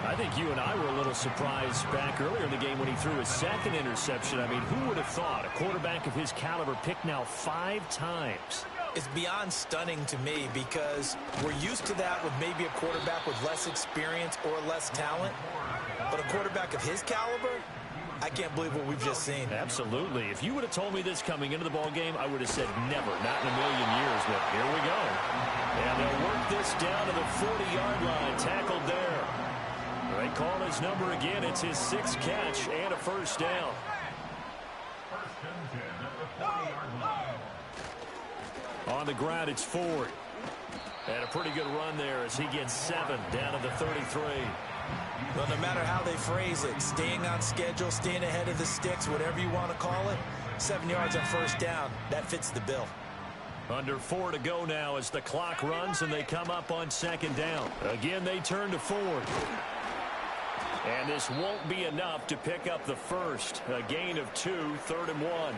[SPEAKER 1] I think you and I were a little surprised back earlier in the game when he threw his second interception. I mean, who would have thought a quarterback of his caliber picked now 5 times?
[SPEAKER 2] It's beyond stunning to me because we're used to that with maybe a quarterback with less experience or less talent. But a quarterback of his caliber, I can't believe what we've just seen.
[SPEAKER 1] Absolutely. If you would have told me this coming into the ball game, I would have said never, not in a million years. But here we go. And they'll work this down to the 40-yard line. Tackled there. They call his number again. It's his 6th catch and a first down. On the ground, it's Ford. And a pretty good run there as he gets 7 down to the 33.
[SPEAKER 2] Well, no matter how they phrase it, staying on schedule, staying ahead of the sticks, whatever you want to call it, 7 yards on first down, that fits the bill.
[SPEAKER 1] Under 4 to go now as the clock runs and they come up on second down. Again, they turn to Ford. And this won't be enough to pick up the first. A gain of 2, 3rd and 1.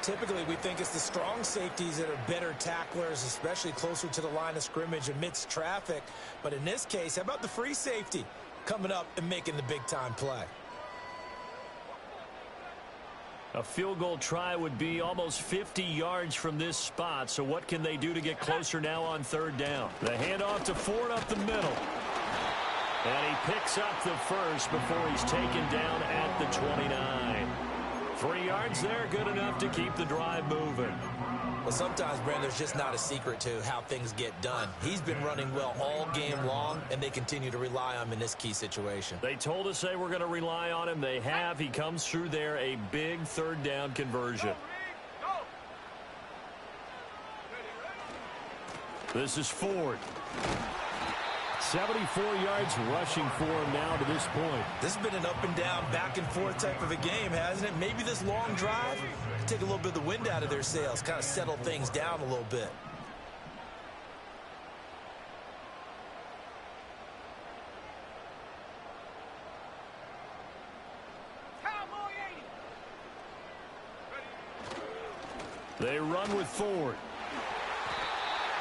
[SPEAKER 2] Typically, we think it's the strong safeties that are better tacklers, especially closer to the line of scrimmage amidst traffic. But in this case, how about the free safety coming up and making the big-time play?
[SPEAKER 1] A field goal try would be almost 50 yards from this spot. So what can they do to get closer now on 3rd down? The handoff to Ford up the middle. And he picks up the first before he's taken down at the 29. 3 yards there, good enough to keep the drive moving.
[SPEAKER 2] Well, sometimes, Brand, there's just not a secret to how things get done. He's been running well all game long, and they continue to rely on him in this key situation.
[SPEAKER 1] They told us they were going to rely on him. They have. He comes through there, a big 3rd down conversion. This is Ford.
[SPEAKER 4] 74 yards rushing for him now to this point.
[SPEAKER 2] This has been an up and down, back and forth type of a game, hasn't it? Maybe this long drive can take a little bit of the wind out of their sails, kind of settle things down a little bit.
[SPEAKER 1] They run with Ford.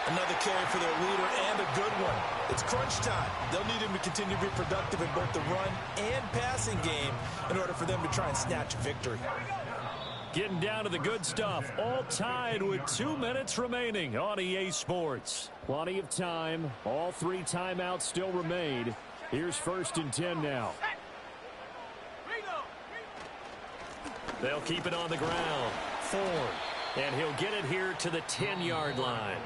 [SPEAKER 2] Another carry for their leader and a good one. It's crunch time. They'll need him to continue to be productive in both the run and passing game in order for them to try and snatch a victory.
[SPEAKER 1] Getting down to the good stuff. All tied with 2 minutes remaining on EA Sports.
[SPEAKER 4] Plenty of time. All 3 timeouts still remain. Here's 1st and 10 now.
[SPEAKER 1] They'll keep it on the ground. Ford. And he'll get it here to the 10-yard line.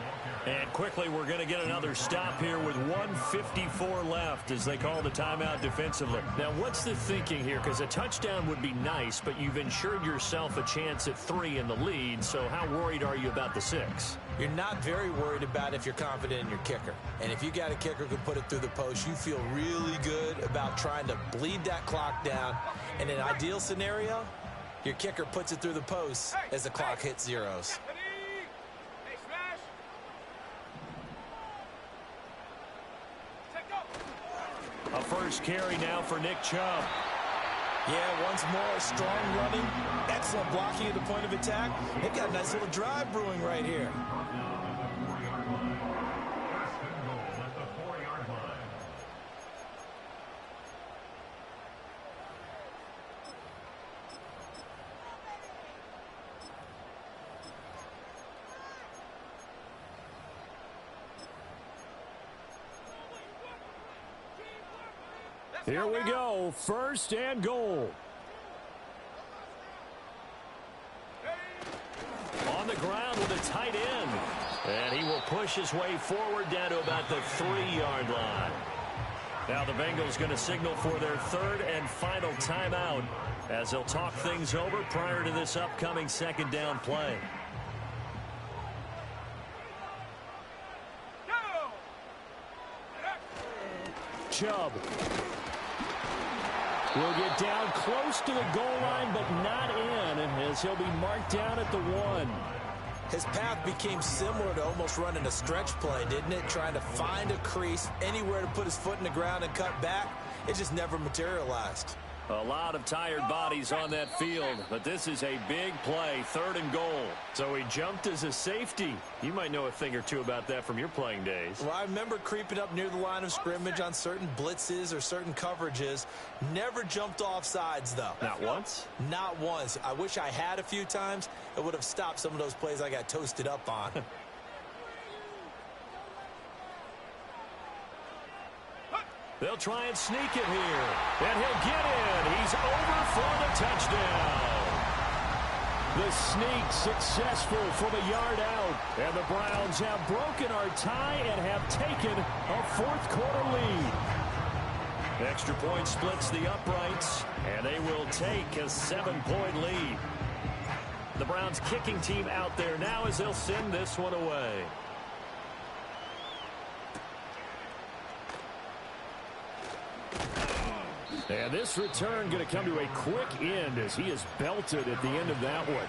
[SPEAKER 1] And quickly, we're going to get another stop here with 1:54 left as they call the timeout defensively. Now, what's the thinking here? Because a touchdown would be nice, but you've ensured yourself a chance at 3 in the lead. So how worried are you about the 6?
[SPEAKER 2] You're not very worried about if you're confident in your kicker. And if you got a kicker who can put it through the post, you feel really good about trying to bleed that clock down. In an ideal scenario, your kicker puts it through the post as the clock hits zeros.
[SPEAKER 1] A first carry now for Nick Chubb.
[SPEAKER 2] Yeah, once more, strong running, excellent blocking at the point of attack. They've got a nice little drive brewing right here.
[SPEAKER 4] Here we go, 1st and goal.
[SPEAKER 1] On the ground with a tight end. And he will push his way forward down to about the 3-yard line. Now the Bengals going to signal for their 3rd and final timeout as they'll talk things over prior to this upcoming 2nd down play.
[SPEAKER 4] Chubb will get down close to the goal line, but not in, as he'll be marked down at the 1.
[SPEAKER 2] His path became similar to almost running a stretch play, didn't it? Trying to find a crease, anywhere to put his foot in the ground and cut back. It just never materialized.
[SPEAKER 1] A lot of tired bodies on that field, but this is a big play, 3rd and goal. So he jumped as a safety. You might know a thing or two about that from your playing days.
[SPEAKER 2] Well, I remember creeping up near the line of scrimmage on certain blitzes or certain coverages. Never jumped off sides, though.
[SPEAKER 1] Not once?
[SPEAKER 2] Not once. I wish I had a few times. It would have stopped some of those plays I got toasted up on.
[SPEAKER 1] They'll try and sneak it here. And he'll get in. He's over for the touchdown.
[SPEAKER 4] The sneak successful from a yard out. And the Browns have broken our tie and have taken a 4th quarter lead.
[SPEAKER 1] Extra point splits the uprights, and they will take a 7-point lead. The Browns kicking team out there now as they'll send this one away.
[SPEAKER 4] And this return going to come to a quick end as he is belted at the end of that one.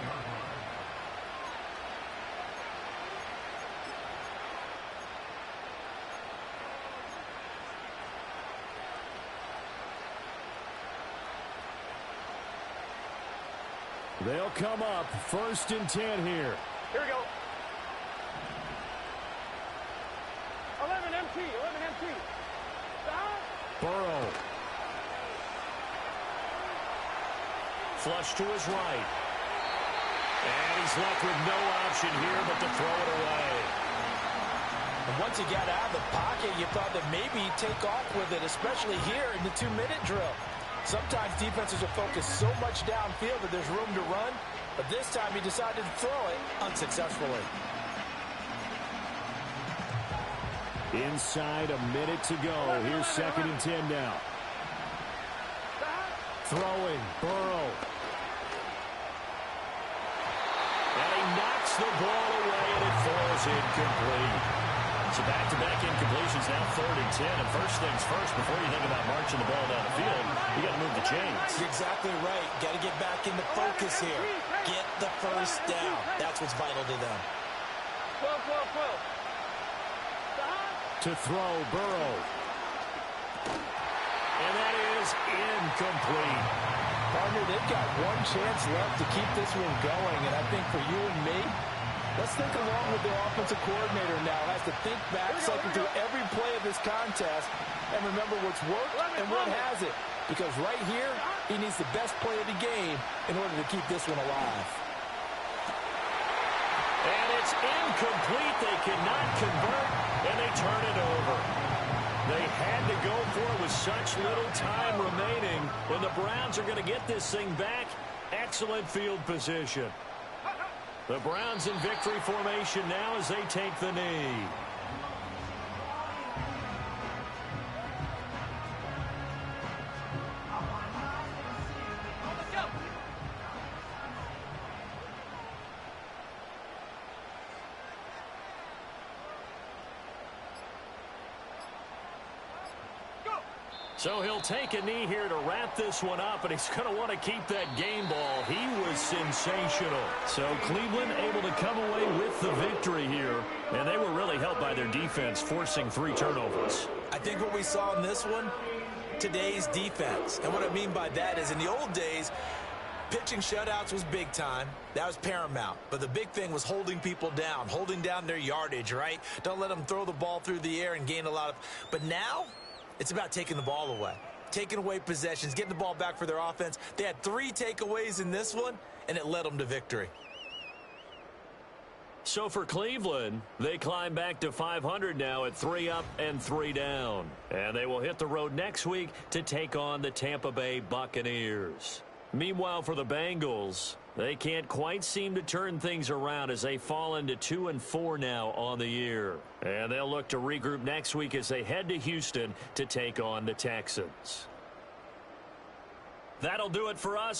[SPEAKER 4] They'll come up 1st and 10 here.
[SPEAKER 3] Here we go. 11 MT. Stop.
[SPEAKER 4] Burrow.
[SPEAKER 1] Flush to his right. And he's left with no option here but to throw it away.
[SPEAKER 2] And once he got out of the pocket, you thought that maybe he'd take off with it, especially here in the 2-minute drill. Sometimes defenses will focus so much downfield that there's room to run, but this time he decided to throw it unsuccessfully.
[SPEAKER 4] Inside a minute to go. Here's 2nd and 10 now. Throwing, Burrow.
[SPEAKER 1] And he knocks the ball away, and it falls incomplete. So back-to-back incompletions, now 3rd and 10. And first things first, before you think about marching the ball down the field, you got to move the chains.
[SPEAKER 2] You're exactly right. Got to get back into focus here. Get the first down. That's what's vital to them.
[SPEAKER 3] 12.
[SPEAKER 4] To throw, Burrow.
[SPEAKER 1] And that is incomplete.
[SPEAKER 2] Partner, they've got one chance left to keep this one going, and I think for you and me, let's think along with the offensive coordinator now. Has to think back, cycle through every play of this contest, and remember what's worked and what hasn't. Because right here, he needs the best play of the game in order to keep this one alive.
[SPEAKER 1] And it's incomplete. They cannot convert, and they turn it over. They had to go for it with such little time remaining. When the Browns are going to get this thing back, excellent field position. The Browns in victory formation now as they take the knee. So he'll take a knee here to wrap this one up, and he's going to want to keep that game ball. He was sensational. So Cleveland able to come away with the victory here, and they were really helped by their defense, forcing 3 turnovers.
[SPEAKER 2] I think what we saw in this one, today's defense. And what I mean by that is in the old days, pitching shutouts was big time. That was paramount. But the big thing was holding people down, holding down their yardage, right? Don't let them throw the ball through the air and gain a lot of... But now... it's about taking the ball away, taking away possessions, getting the ball back for their offense. They had 3 takeaways in this one, and it led them to victory.
[SPEAKER 1] So for Cleveland, they climb back to 500 now at 3 up and 3 down. And they will hit the road next week to take on the Tampa Bay Buccaneers. Meanwhile, for the Bengals, they can't quite seem to turn things around as they fall into 2-4 now on the year. And they'll look to regroup next week as they head to Houston to take on the Texans. That'll do it for us.